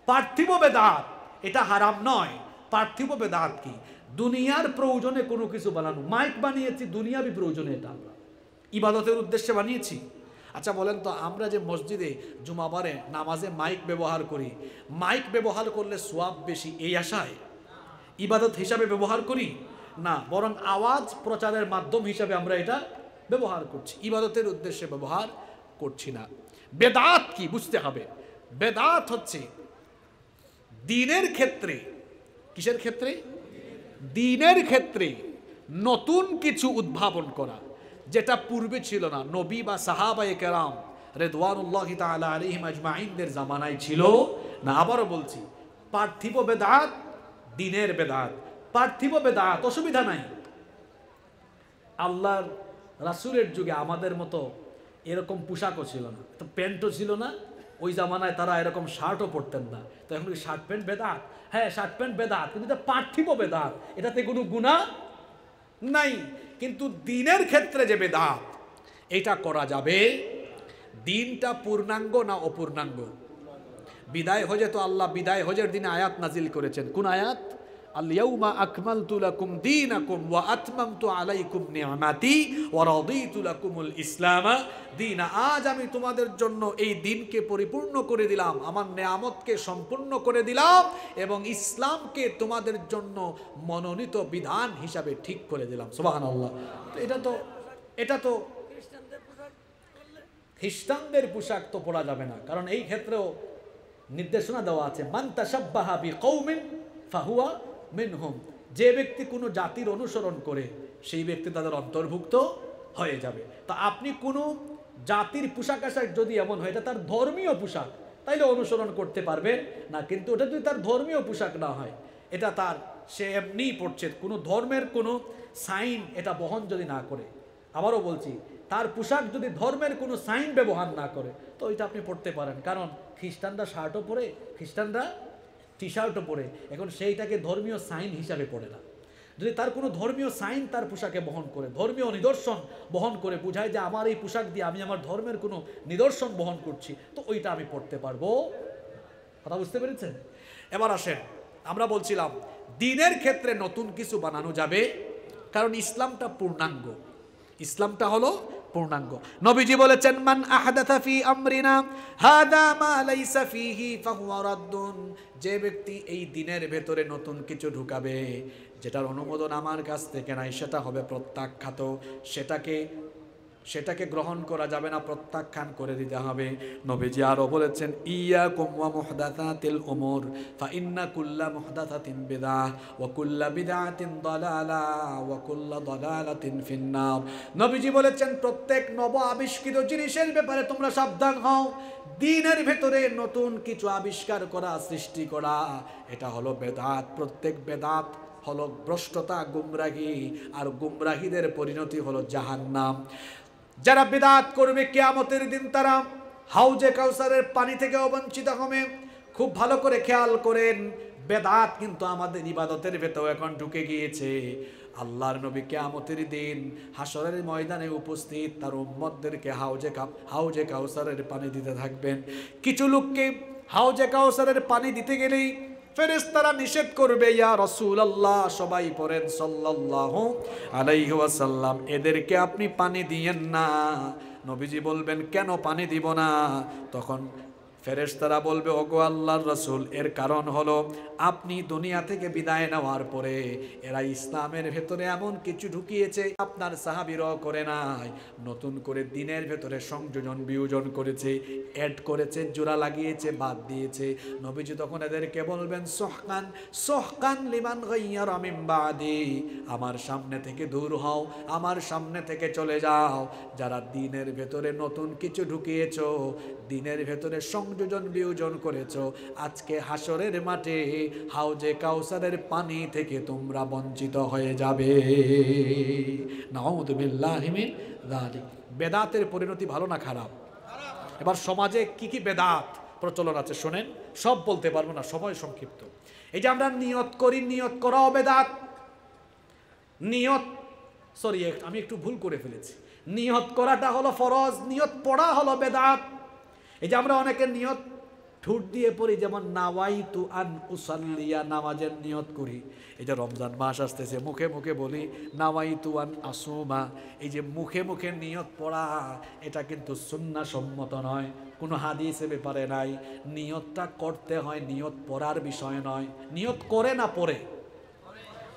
পার্থিব বেদাত এটা হারাম নয়। পার্থিব বেদাত কি? দুনিয়ার প্রয়োজনে কোনো কিছু বানানো। মাইক বানিয়েছি দুনিয়াবি প্রয়োজনে, এটা আমরা ইবাদতের উদ্দেশ্যে বানিয়েছি। আচ্ছা বলেন তো, আমরা যে মসজিদে জুমাবারে নামাজে মাইক ব্যবহার করি, মাইক ব্যবহার করলে সোয়াব বেশি এই আশায় ইবাদত হিসাবে ব্যবহার করি না, বরং আওয়াজ প্রচারের মাধ্যম হিসাবে আমরা এটা ব্যবহার করছি, ইবাদতের উদ্দেশ্যে ব্যবহার করছি না। বেদাত কি বুঝতে হবে। বেদাত হচ্ছে দ্বীনের ক্ষেত্রে, কিসের ক্ষেত্রে? দ্বীনের ক্ষেত্রে নতুন কিছু উদ্ভাবন করা, যেটা পূর্বে ছিল না। নবী বা সাহাবায়ে কেরাম রিদওয়ানুল্লাহি তাআলা আলাইহিম আজমাইনদের জামানায় ছিল না। আবারও বলছি, পার্থিব বেদাত, দ্বীনের বেদাত। পার্থিব বেদাত অসুবিধা নাই। আল্লাহর রাসূলের যুগে আমাদের মতো এরকম পোশাকও ছিল না, তো প্যান্টও ছিল না। ওই জামানায় তারা এরকম শার্টও পরতেন না। তো এখন কি শার্ট প্যান্ট বেদাত? হ্যাঁ, শার্ট প্যান্ট বেদাত, কিন্তু এটা পার্থিব বেদাত, এটাতে কোনো গুনাহ নাই। কিন্তু দ্বীনের ক্ষেত্রে যে বেদাত, এটা করা যাবে। দ্বীনটা পূর্ণাঙ্গ না অপূর্ণাঙ্গ? বিদায় হজে তো আল্লাহ বিদায় হজের দিনে আয়াত নাজিল করেছেন। কোন আয়াত? আল-ইয়াউমা আকমালতু লাকুম দীনাকুম ওয়া আতমামতু আলাইকুম নি'মাতি ওয়া রাদিতু লাকুমুল ইসলামা দীনা। আজ আমি তোমাদের জন্য এই দিনকে পরিপূর্ণ করে দিলাম, আমার নেয়ামতকে সম্পূর্ণ করে দিলাম এবং ইসলামকে তোমাদের জন্য মনোনীত বিধান হিসাবে ঠিক করে দিলাম। সুবহানাল্লাহ। এটা তো খ্রিস্টানদের পোশাক তো পরা যাবে না, কারণ এই ক্ষেত্রেও নির্দেশনা দেওয়া আছে, মান তাশাব্বাহা বিকৌমিন ফাহুয়া মিনহুম। যে ব্যক্তি কোনো জাতির অনুসরণ করে সেই ব্যক্তি তাদের অন্তর্ভুক্ত হয়ে যাবে। তা আপনি কোনো জাতির পোশাক আশাক যদি এমন হয় এটা তার ধর্মীয় পোশাক, তাইলে অনুসরণ করতে পারবেন না। কিন্তু ওটা যদি তার ধর্মীয় পোশাক না হয়, এটা তার, সে এমনিই পড়ছে, কোনো ধর্মের কোনো সাইন এটা বহন যদি না করে, আবারও বলছি, তার পোশাক যদি ধর্মের কোনো সাইন ব্যবহার না করে, তো এটা আপনি পড়তে পারেন। কারণ খ্রিস্টানরা শার্টও পরে, খ্রিস্টানরা টি শার্টও পরে, এখন সেইটাকে ধর্মীয় সাইন হিসাবে পড়ে না। যদি তার কোনো ধর্মীয় সাইন তার পোশাকে বহন করে, ধর্মীয় নিদর্শন বহন করে, বোঝায় যে আমার এই পোশাক দিয়ে আমি আমার ধর্মের কোনো নিদর্শন বহন করছি, তো ওইটা আমি পড়তে পারবো। কথা বুঝতে পেরেছেন? এবার আসেন, আমরা বলছিলাম দ্বীনের ক্ষেত্রে নতুন কিছু বানানো যাবে, কারণ ইসলামটা পূর্ণাঙ্গ। ইসলামটা হলো পূর্ণাঙ্গ। নবীজি বলেছেন, মান আহদাথা ফি আমরিনা হাদা মা লাইসা ফিহি ফাহুয়া রাদ্দুন। যে ব্যক্তি এই দ্বীনের ভেতরে নতুন কিছু ঢুকাবে, যেটার অনুমোদন আমার কাছ থেকে নাই, সেটা হবে প্রত্যাখ্যাত। সেটাকে গ্রহণ করা যাবে না, প্রত্যাখ্যান করে দিতে হবে। নবীজি আরো বলেছেন, ইয়াকুম ওয়া মুহদাসাতিল উমুর ফাইন্না কুল্লা মুহদাসাতিন বিদআহ ওয়া কুল্লা বিদআতিন দালালাহ ওয়া কুল্লা দালালাতিন ফিন্নার। নবীজি বলেছেন, প্রত্যেক নব আবিষ্কৃত জিনিসের ব্যাপারে তোমরা সাবধান হও। দ্বীনের ভেতরে নতুন কিছু আবিষ্কার করা, সৃষ্টি করা, এটা হলো বেদাত। প্রত্যেক বেদাত হলো ভ্রষ্টতা, গুমরাহি, আর গুমরাহিদের পরিণতি হলো জাহান্নাম। যারা বিদআত করবে কিয়ামতের দিন তারা হাউজে কাউসারের পানি থেকে বঞ্চিত হবে। খুব ভালো করে খেয়াল করেন, বেদআত কিন্তু আমাদের ইবাদতের ভেতর এখন ঢুকে গিয়েছে। আল্লাহর নবী কিয়ামতের দিন হাসরের ময়দানে উপস্থিত তার উম্মতদেরকে হাউজে কাউসারের পানি দিতে থাকবেন। কিছু লোককে হাউজে কাউসারের পানি দিতে গেলেই ফেরেশতারা নিষেধ করবে, ইয়া রাসূলুল্লাহ, সবাই পড়েন সাল্লাল্লাহু আলাইহি ওয়াসাল্লাম, এদেরকে আপনি পানি দিয়েন না। নবীজি বলবেন, কেন পানি দিব না? তখন ফেরেশতারা বলবে, ওগো আল্লাহর রাসূল, এর কারণ হলো আপনি দুনিয়া থেকে বিদায় নেওয়ার পরে এরা ইসলামের ভেতরে এমন কিছু ঢুকিয়েছে আপনার সাহাবীরাও করে নাই, নতুন করে দ্বীনের ভেতরে সংযোজন বিয়োজন করেছে, অ্যাড করেছে, জোড়া লাগিয়েছে, বাদ দিয়েছে। নবীজি তখন এদেরকে বলবেন, সোহকান সোহকান লিমান গায়্যারা মিন বাদি, আমার সামনে থেকে দূর হও, আমার সামনে থেকে চলে যাও। যারা দ্বীনের ভেতরে নতুন কিছু ঢুকিয়েছো, দ্বীনের ভেতরে সংযোজন বিয়োজন করেছো, আজকে হাসরের মাঠে হাউজে কাউসারের পানি থেকে তোমরা বঞ্চিত হয়ে যাবে। নাউযু বিল্লাহি মিন যালিক। বেদাতের পরিণতি ভালো না খারাপ? এবার সমাজে কি কি বেদাত প্রচলন আছে শোনেন, সব বলতে পারবো না, সময় সংক্ষিপ্ত। এই যে আমরা নিয়ত করি, নিয়ত করাও বেদাত। আমি একটু ভুল করে ফেলেছি, নিয়ত করাটা হলো ফরজ, নিয়ত পড়া হলো বেদাত। এই যে আমরা অনেকে নিয়ত ঠোঁট দিয়ে পড়ি, যেমন নাওয়াইতু আন উসাল্লিয়া, নামাজের নিয়ত করি। এই যে রমজান মাস আসতেছে, মুখে মুখে বলি নাওয়াইতু আন আসুমা। এই যে মুখে মুখে নিয়ত পড়া, এটা কিন্তু সুন্নাহ সম্মত নয়, কোনো হাদিসে ব্যাপারে নাই। নিয়তটা করতে হয়, নিয়ত পড়ার বিষয় নয়। নিয়ত করে না পড়ে।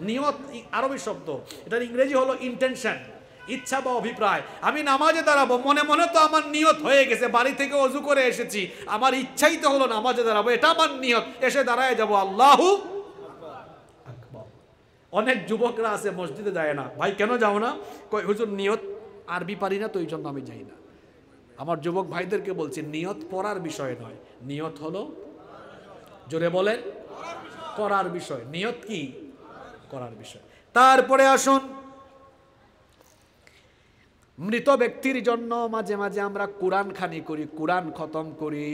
নিয়ত আরবি শব্দ, এটার ইংরেজি হলো ইন্টেনশন, ইচ্ছা বা অভিপ্রায়। আমি নামাজে দাঁড়াবো, মনে মনে তো আমার নিয়ত হয়ে গেছে, বাড়ি থেকে ওযু করে এসেছি, আমার ইচ্ছাই তো হলো নামাজে দাঁড়াবো, এটা আমার নিয়ত, এসে দাঁড়ায় যাবো আল্লাহু আকবার। অনেক যুবকরা আছে মসজিদে যায় না, ভাই কেন যাও না? কই হুজুর নিয়ত আরবি পারি না তো এই জন্য আমি যাই না। আমার যুবক ভাইদেরকে বলছি, নিয়ত পড়ার বিষয় নয়, নিয়ত হলো, জোরে বলেন, করার বিষয়। নিয়ত কি? করার বিষয়। তারপরে আসুন, মৃত ব্যক্তির জন্য মাঝে মাঝে আমরা কোরআন খানি করি, কোরআন খতম করি।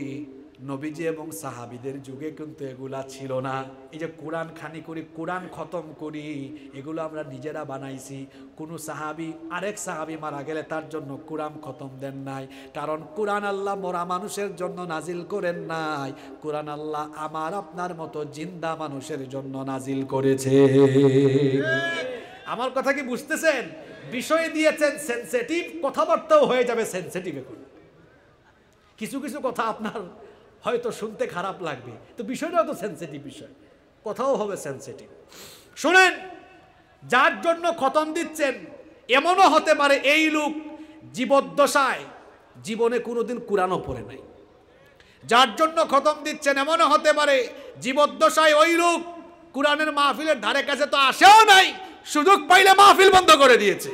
নবীজি এবং সাহাবীদের যুগে কিন্তু এগুলা ছিল না। এই যে কোরআন খানি করি, কোরআন খতম করি, এগুলো আমরা নিজেরা বানাইছি। কোনো সাহাবী আরেক সাহাবী মারা গেলে তার জন্য কোরআন খতম দেন নাই, কারণ কোরআন আল্লাহ মরা মানুষের জন্য নাজিল করেন নাই, কোরআন আল্লাহ আমার আপনার মতো জিন্দা মানুষের জন্য নাজিল করেছে। আমার কথা কি বুঝতেছেন? বিষয় দিয়েছেন সেনসিটিভ, কথাবার্তাও হয়ে যাবে সেনসিটিভ। এখন কিছু কিছু কথা আপনার হয়তো শুনতে খারাপ লাগবে, তো বিষয়টাও তো সেনসিটিভ বিষয়, কথাও হবে সেনসিটিভ। শুনেন, যার জন্য খতম দিচ্ছেন, এমনও হতে পারে এই লোক জীবদ্দশায় জীবনে কোনোদিন কোরআনও পড়ে নাই। যার জন্য খতম দিচ্ছেন, এমনও হতে পারে জীবদ্দশায় ওই লোক কোরআনের মাহফিলের ধারে কাছে তো আসেও নাই, সুযোগ পাইলে মাহফিল বন্ধ করে দিয়েছে।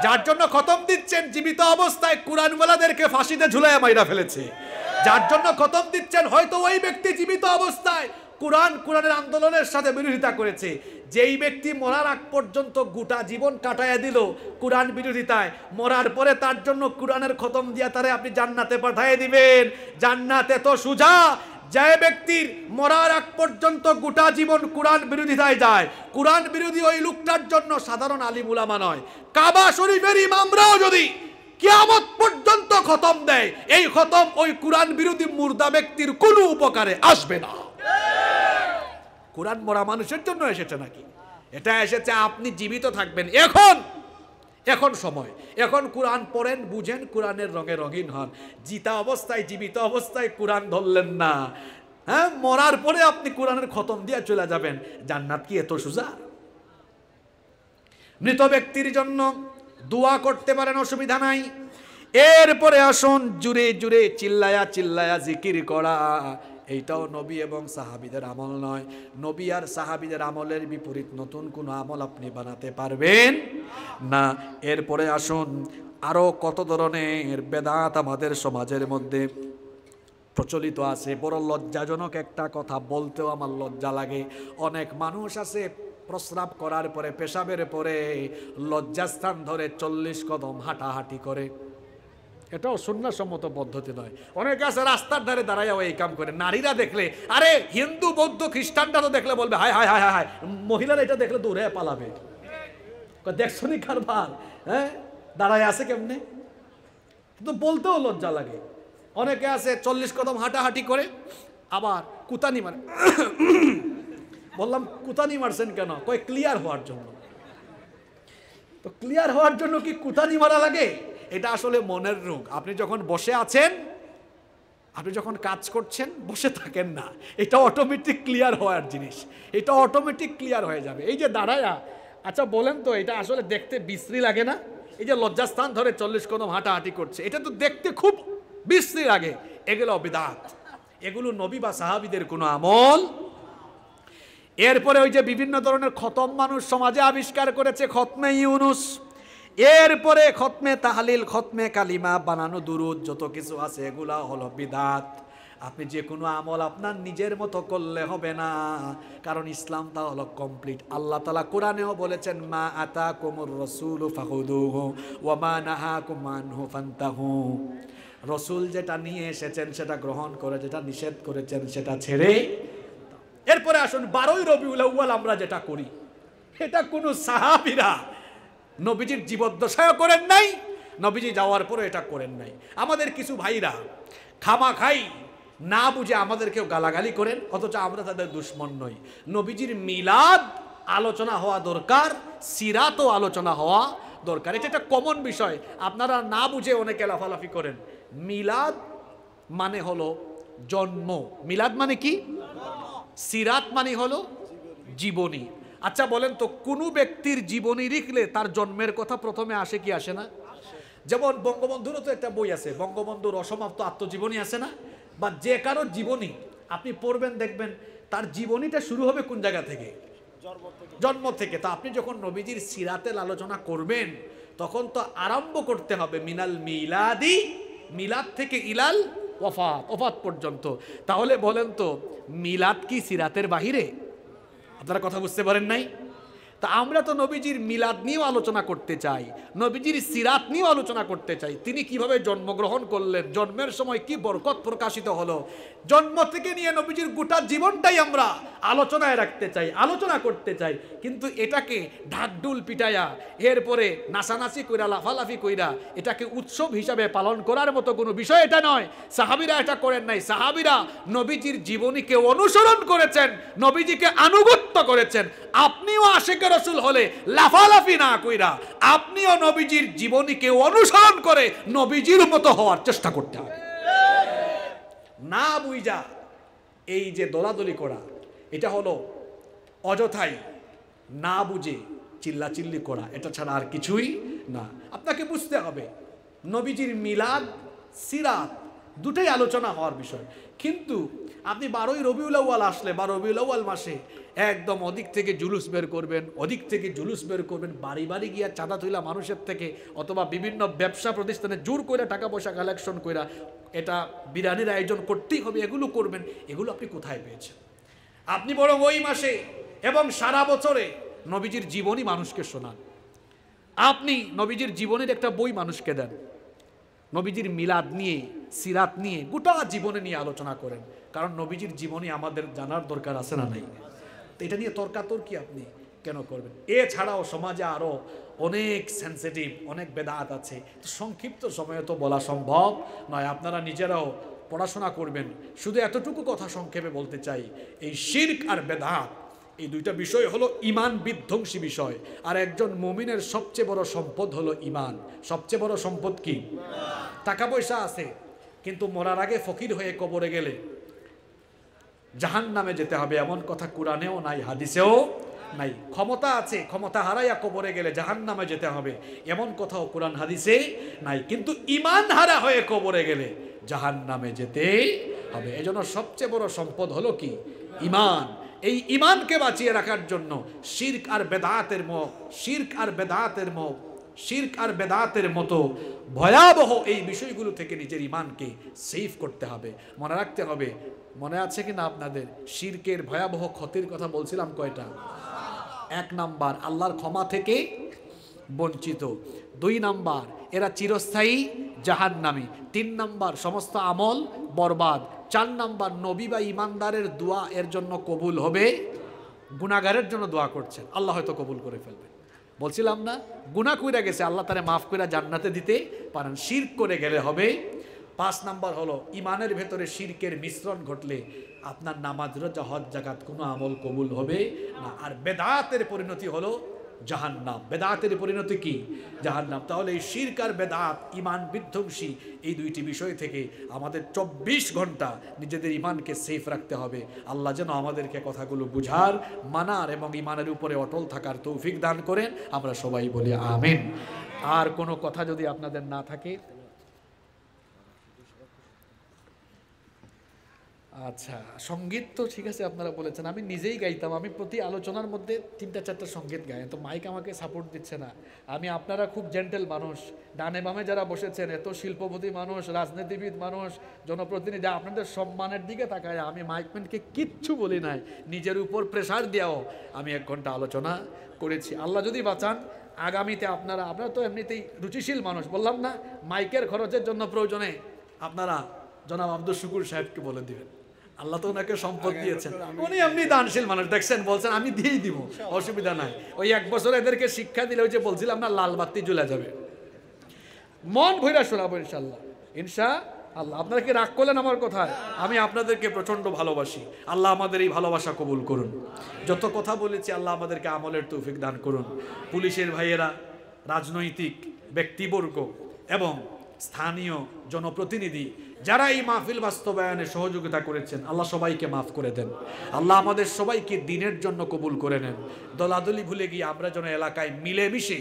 যার জন্য খতম দিচ্ছেন, জীবিত অবস্থায় কোরআনওয়ালাদেরকে ফাঁসিতে ঝুলাইয়া মাইরা ফেলেছে। যার জন্য খতম দিচ্ছেন, হয়তো ওই ব্যক্তি জীবিত অবস্থায় কোরআনের আন্দোলনের সাথে বিরোধিতা করেছে। যেই ব্যক্তি মরার আগ পর্যন্ত গোটা জীবন কাটাইয়া দিল কোরআন বিরোধিতায়, মরার পরে তার জন্য কোরআনের খতম দিয়া তারে আপনি জান্নাতে পাঠিয়ে দিবেন। জান্নাতে তো সুজা, যে ব্যক্তির মরার আগ পর্যন্ত গোটা জীবন কোরআন বিরোধিতায় যায়, কোরআন বিরোধী ওই লোকটার জন্য সাধারণ আলিম উলামা নয়, কাবা শরীফের ইমামরাও যদি কিয়ামত পর্যন্ত খতম দেয়, এই খতম ওই কোরআন বিরোধী মুর্দা ব্যক্তির কোনো উপকারে আসবে না। কোরআন মরা মানুষের জন্য এসেছে নাকি? এটা এসেছে আপনি জীবিত থাকবেন। এখন সময়, এখন কোরআন পড়েন, বুঝেন, কোরআনের রঙে রঙিন হন। জিতা অবস্থায়, জীবিত অবস্থায় কোরআন ধরলেন না, হ্যাঁ, মরার পরে আপনি কোরআনের খতম দিয়ে চলে যাবেন। জান্নাত কি এত সোজা? মৃত ব্যক্তির জন্য দোয়া করতে পারেন, অসুবিধা নাই। এরপরে আসুন, জুড়ে জুড়ে চিল্লায়া চিল্লায়া জিকির করা, এইটাও নবী এবং সাহাবীদের আমল নয়। নবী আর সাহাবীদের আমলের বিপরীত নতুন কোনো আমল আপনি বানাতে পারবেন না। এরপরে আসুন, আরও কত ধরনের বেদাত আমাদের সমাজের মধ্যে প্রচলিত আছে। বড় লজ্জাজনক একটা কথা, বলতেও আমার লজ্জা লাগে। অনেক মানুষ আছে প্রস্রাব করার পরে, পেশাবের পরে লজ্জাস্থান ধরে 40 কদম হাঁটাহাঁটি করে। এটাও সুন্নাহসম্মত পদ্ধতি নয়। অনেকে আছে রাস্তার ধারে দাঁড়াইয়াও এই কাম করে। নারীরা দেখলে, আরে হিন্দু বৌদ্ধ খ্রিস্টানরা তো দেখলে বলবে হায় হায় হায় হায় হায়, মহিলারা এটা দেখলে দৌড়ে পালাবে। দেখছো নি কারবার, হ্যাঁ, দাঁড়ায় আছে কেমনে, কিন্তু বলতেও লজ্জা লাগে। অনেকে আছে 40 কদম হাঁটাহাঁটি করে, আবার কুতানি মারে। বললাম কুতানি মারছেন কেন? কয় ক্লিয়ার হওয়ার জন্য। তো ক্লিয়ার হওয়ার জন্য কি কুতানি মারা লাগে? এটা আসলে মনের রোগ। আপনি যখন বসে আছেন, আপনি যখন কাজ করছেন, বসে থাকেন না, এটা অটোমেটিক ক্লিয়ার হওয়ার জিনিস, এটা অটোমেটিক ক্লিয়ার হয়ে যাবে। এই যে দাঁড়ায়া, আচ্ছা বলেন তো, এটা আসলে দেখতে বিশ্রী লাগে না? এই যে লজ্জাস্থান ধরে 40 কদম হাঁটাহাঁটি করছে, এটা তো দেখতে খুব বিশ্রী লাগে। এগুলো বিদআত, এগুলো নবী বা সাহাবীদের কোনো আমল। এরপরে ওই যে বিভিন্ন ধরনের খতম মানুষ সমাজে আবিষ্কার করেছে, খতমে ইউনুস, এরপরে খতমে তাহলিল, খতমে কালিমা, বানানো দুরুদ, যত কিছু আছে এগুলা হলো বিদআত। আপনি যে কোনো আমল আপনার নিজের মতো করলে হবে না, কারণ ইসলামটা হলো কমপ্লিট। আল্লাহ তাআলা কোরআনেও বলেছেন, মা আতাকুমুর রাসূলু ফাখুযুহু ওয়া মা নাহাকুম আনহু ফান্তাহু। রাসূল যেটা নিয়ে এসেছেন সেটা গ্রহণ করে, যেটা নিষেধ করেছেন সেটা ছেড়ে। এরপরে আসুন, 12ই রবিউল আউয়াল আমরা যেটা করি, এটা কোনো সাহাবীরা নবীজির জীবদ্দশায়ও করেন নাই, নবীজি যাওয়ার পরে এটা করেন নাই। আমাদের কিছু ভাইরা খামাখাই না বুঝে আমাদেরকেও গালাগালি করেন, অথচ আমরা তাদের দুশ্মন নই। নবীজির মিলাদ আলোচনা হওয়া দরকার, সিরাতও আলোচনা হওয়া দরকার। এটা একটা কমন বিষয়, আপনারা না বুঝে অনেকে লাফালাফি করেন। মিলাদ মানে হলো জন্ম, মিলাদ মানে কি? সিরাত মানে হলো জীবনী। আচ্ছা বলেন তো, কোনো ব্যক্তির জীবনী লিখলে তার জন্মের কথা প্রথমে আসে কি আসে না? যেমন বঙ্গবন্ধুরও তো একটা বই আছে, বঙ্গবন্ধুর অসমাপ্ত আত্মজীবনী আছে না? বা যে কারো জীবনী আপনি পড়বেন, দেখবেন তার জীবনীটা শুরু হবে কোন জায়গা থেকে? জন্ম থেকে। তো আপনি যখন নবীজির সিরাতের আলোচনা করবেন, তখন তো আরম্ভ করতে হবে মিনাল মিলাদি, মিলাদ থেকে ইলাল ওয়াফাত, ওয়াফাত পর্যন্ত। তাহলে বলেন তো, মিলাদ কি সিরাতের বাহিরে? আপনারা কথা বুঝতে পারেন নাই? তা আমরা তো নবীজির মিলাদ নিয়েও আলোচনা করতে চাই, নবীজির সিরাত নিয়েও আলোচনা করতে চাই। তিনি কিভাবে জন্মগ্রহণ করলেন, জন্মের সময় কি বরকত প্রকাশিত হলো, জন্ম থেকে নিয়ে নবীজির গোটা জীবনটাই আমরা আলোচনায় রাখতে চাই, আলোচনা করতে চাই। কিন্তু এটাকে ঢাকঢুল পিটাইয়া, এরপরে নাচানাচি কইরা, লাফালাফি কইরা এটাকে উৎসব হিসাবে পালন করার মতো কোনো বিষয় এটা নয়। সাহাবীরা এটা করেন নাই। সাহাবীরা নবীজির জীবনীকে অনুসরণ করেছেন, নবীজিকে আনুগত্য করেছেন। আপনিও আশিকে রাসূল হলে লাফালাফি না কইরা আপনিও নবীজির জীবনীকে অনুসরণ করে নবীজির মতো হওয়ার চেষ্টা করতে হবে। না বুঝা এই যে দলাদলি করা, এটা হলো অযথাই না বুঝে চিল্লাচিল্লি করা, এটা ছাড়া আর কিছুই না। আপনাকে বুঝতে হবে নবীজির মিলাদ সিরাত দুটাই আলোচনা হওয়ার বিষয়। কিন্তু আপনি 12ই রবিউল আউয়াল আসলে বা রবিউল আউয়াল মাসে একদম ওদিক থেকে জুলুস বের করবেন, ওদিক থেকে জুলুস বের করবেন, বাড়ি বাড়ি গিয়া চাঁদা তুইলা মানুষের থেকে, অথবা বিভিন্ন ব্যবসা প্রতিষ্ঠানে জোর করে টাকা পয়সা কালেকশন কইরা এটা বিরিয়ানির আয়োজন করতেই হবে, এগুলো করবেন। এগুলো আপনি কোথায় পেয়েছেন? আপনি বরং ওই মাসে এবং সারা বছরে নবীজির জীবনী মানুষকে শোনান। আপনি নবীজির জীবনের একটা বই মানুষকে দেন, নবীজির মিলাদ নিয়ে, সিরাত নিয়ে, গোটা জীবনে নিয়ে আলোচনা করেন। কারণ নবীজির জীবনী আমাদের জানার দরকার আছে না নাই? তো এটা নিয়ে তর্কাতর্কি আপনি কেন করবেন? এছাড়াও সমাজে আরও অনেক সেন্সিটিভ, অনেক বেদাত আছে, সংক্ষিপ্ত সময়ে তো বলা সম্ভব নয়। আপনারা নিজেরাও পড়াশোনা করবেন। শুধু এতটুকু কথা সংক্ষেপে বলতে চাই, এই শিরক আর বেদাত এই দুইটা বিষয় হলো ইমান বিধ্বংসী বিষয়। আর একজন মুমিনের সবচেয়ে বড় সম্পদ হলো ইমান। সবচেয়ে বড় সম্পদ কি? টাকা পয়সা আছে, কিন্তু মরার আগে ফকির হয়ে কবরে গেলে জাহান্নামে যেতে হবে, এমন কথা কোরআনেও নাই, হাদিসেও নাই। ক্ষমতা আছে, ক্ষমতা হারাইয়া কবরে গেলে জাহান্নামে যেতে হবে, এমন কথাও কোরআন হাদিসে নাই। কিন্তু ইমান হারা হয়ে কবরে গেলে জাহান্নামে যেতে হবে। এজন্য সবচেয়ে বড় সম্পদ হলো কি? ইমান। এই ইমানকে বাঁচিয়ে রাখার জন্য শিরক আর বেদাতের মতো ভয়াবহ এই বিষয়গুলো থেকে নিজের ইমানকে সেভ করতে হবে। মনে রাখতে হবে, মনে আছে কি না আপনাদের, শিরকের ভয়াবহ ক্ষতির কথা বলছিলাম কয়টা? 1 নাম্বার, আল্লাহর ক্ষমা থেকে বঞ্চিত। 2 নাম্বার, এরা চিরস্থায়ী জাহান্নামী। 3 নাম্বার, সমস্ত আমল বরবাদ। 4 নাম্বার, নবী বা ইমানদারের দোয়া এর জন্য কবুল হবে। গুনাহগারের জন্য দোয়া করছেন, আল্লাহ হয়তো কবুল করে ফেলবেন। বলছিলাম না, গুনাহ কইরা গেছে, আল্লাহ তারে মাফ কইরা জান্নাতে দিতে পারেন। শিরক করে গেলে হবে। 5 নাম্বার হলো, ইমানের ভেতরে শিরকের মিশ্রণ ঘটলে আপনার নামাজ, রোজা, হজ, যাকাত কোনো আমল কবুল হবে না। আর বেদাতের পরিণতি হলো জাহান্নাম। বেদাতের পরিণতি কি? জাহান্নাম। তাহলে এই শিরক আর বেদাত, ইমান বিধ্বংসী এই দুইটি বিষয় থেকে আমাদের 24 ঘন্টা নিজেদের ইমানকে সেফ রাখতে হবে। আল্লাহ যেন আমাদেরকে কথাগুলো বুঝার, মানার এবং ইমানের উপরে অটল থাকার তৌফিক দান করেন। আমরা সবাই বলি আমিন। আর কোনো কথা যদি আপনাদের না থাকে, আচ্ছা, সঙ্গীত তো ঠিক আছে আপনারা বলেছেন, আমি নিজেই গাইতাম। আমি প্রতি আলোচনার মধ্যে 3-4টা সঙ্গীত গাই, তো মাইক আমাকে সাপোর্ট দিচ্ছে না। আপনারা খুব জেন্টেল মানুষ, ডানে বামে যারা বসেছেন এত শিল্পপতি মানুষ, রাজনীতিবিদ মানুষ, জনপ্রতিনিধি, আপনাদের সম্মানের দিকে তাকায় আমি মাইকম্যানকে কিচ্ছু বলি নাই। নিজের উপর প্রেশার দিয়েও আমি 1 ঘন্টা আলোচনা করেছি। আল্লাহ যদি বাঁচান, আগামীতে আপনারা তো এমনিতেই রুচিশীল মানুষ, বললাম না, মাইকের খরচের জন্য প্রয়োজনে আপনারা জনাব আব্দুল শুকুর সাহেবকে বলে দিবেন। আল্লাহ তো ওনাকে সম্পদ দিয়েছেন, উনি এমনি দানশীল মানুষ, দেখছেন, বলছেন আমি দিয়েই দিব, অসুবিধা নাই। ওই 1 বছর এদেরকে শিক্ষা দিলে, ওই যে বলছিলাম না, লাল বাতি জ্বলে যাবে। মন ভইরা শোনাবো ইনশাআল্লাহ, ইনশা আল্লাহ, আপনারা কি রাগ করলেন আমার কথায়? আমি আপনাদেরকে প্রচণ্ড ভালোবাসি। আল্লাহ আমাদের এই ভালোবাসা কবুল করুন। যত কথা বলেছি আল্লাহ আমাদেরকে আমলের তৌফিক দান করুন। পুলিশের ভাইয়েরা, রাজনৈতিক ব্যক্তিবর্গ এবং স্থানীয় জনপ্রতিনিধি যারা এই মাহফিল বাস্তবায়নে সহযোগিতা করেছেন, আল্লাহ সবাইকে মাফ করে দেন। আল্লাহ আমাদের সবাইকে দিনের জন্য কবুল করে নেন। দলাদলি ভুলে গিয়ে আমরা যেন এলাকায় মিলেমিশে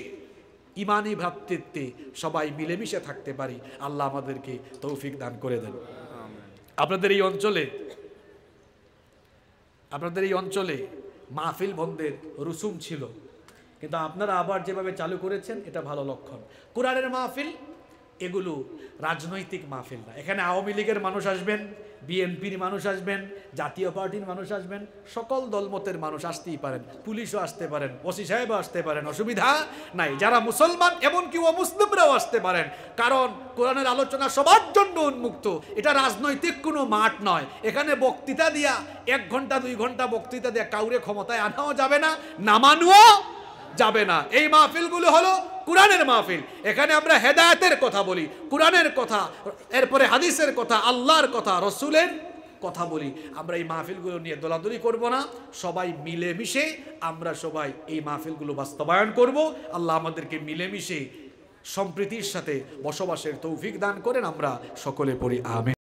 ইমানি ভ্রাতৃত্বে সবাই মিলেমিশে থাকতে পারি। আল্লাহ আমাদেরকে তৌফিক দান করে দেন। আপনাদের এই অঞ্চলে মাহফিল বন্ধের রুসুম ছিল, কিন্তু আপনারা আবার যেভাবে চালু করেছেন এটা ভালো লক্ষণ। কোরআনের মাহফিল এগুলো রাজনৈতিক মাহফিল না। এখানে আওয়ামী লীগের মানুষ আসবেন, বিএনপির মানুষ আসবেন, জাতীয় পার্টির মানুষ আসবেন, সকল দলমতের মানুষ আসতেই পারেন, পুলিশও আসতে পারেন, ওসি সাহেবও আসতে পারেন, অসুবিধা নাই। যারা মুসলমান এমনকি অমুসলিমরাও আসতে পারেন, কারণ কোরআনের আলোচনা সবার জন্য উন্মুক্ত। এটা রাজনৈতিক কোনো মাঠ নয়। এখানে বক্তৃতা দিয়া 1 ঘন্টা 2 ঘন্টা বক্তৃতা দিয়া কাউরে ক্ষমতায় আনাও যাবে না, নামানোও যাবে না। এই মাহফিলগুলো হলো কোরআনের মাহফিল। এখানে আমরা হেদায়েতের কথা বলি, কোরআনের কথা, এরপরে হাদিসের কথা, আল্লাহর কথা, রসুলের কথা বলি। আমরা এই মাহফিলগুলো নিয়ে দলাদলি করব না, সবাই মিলেমিশে আমরা সবাই এই মাহফিলগুলো বাস্তবায়ন করব। আল্লাহ আমাদেরকে মিলেমিশে সম্প্রীতির সাথে বসবাসের তৌফিক দান করেন। আমরা সকলে পড়ি আমিন।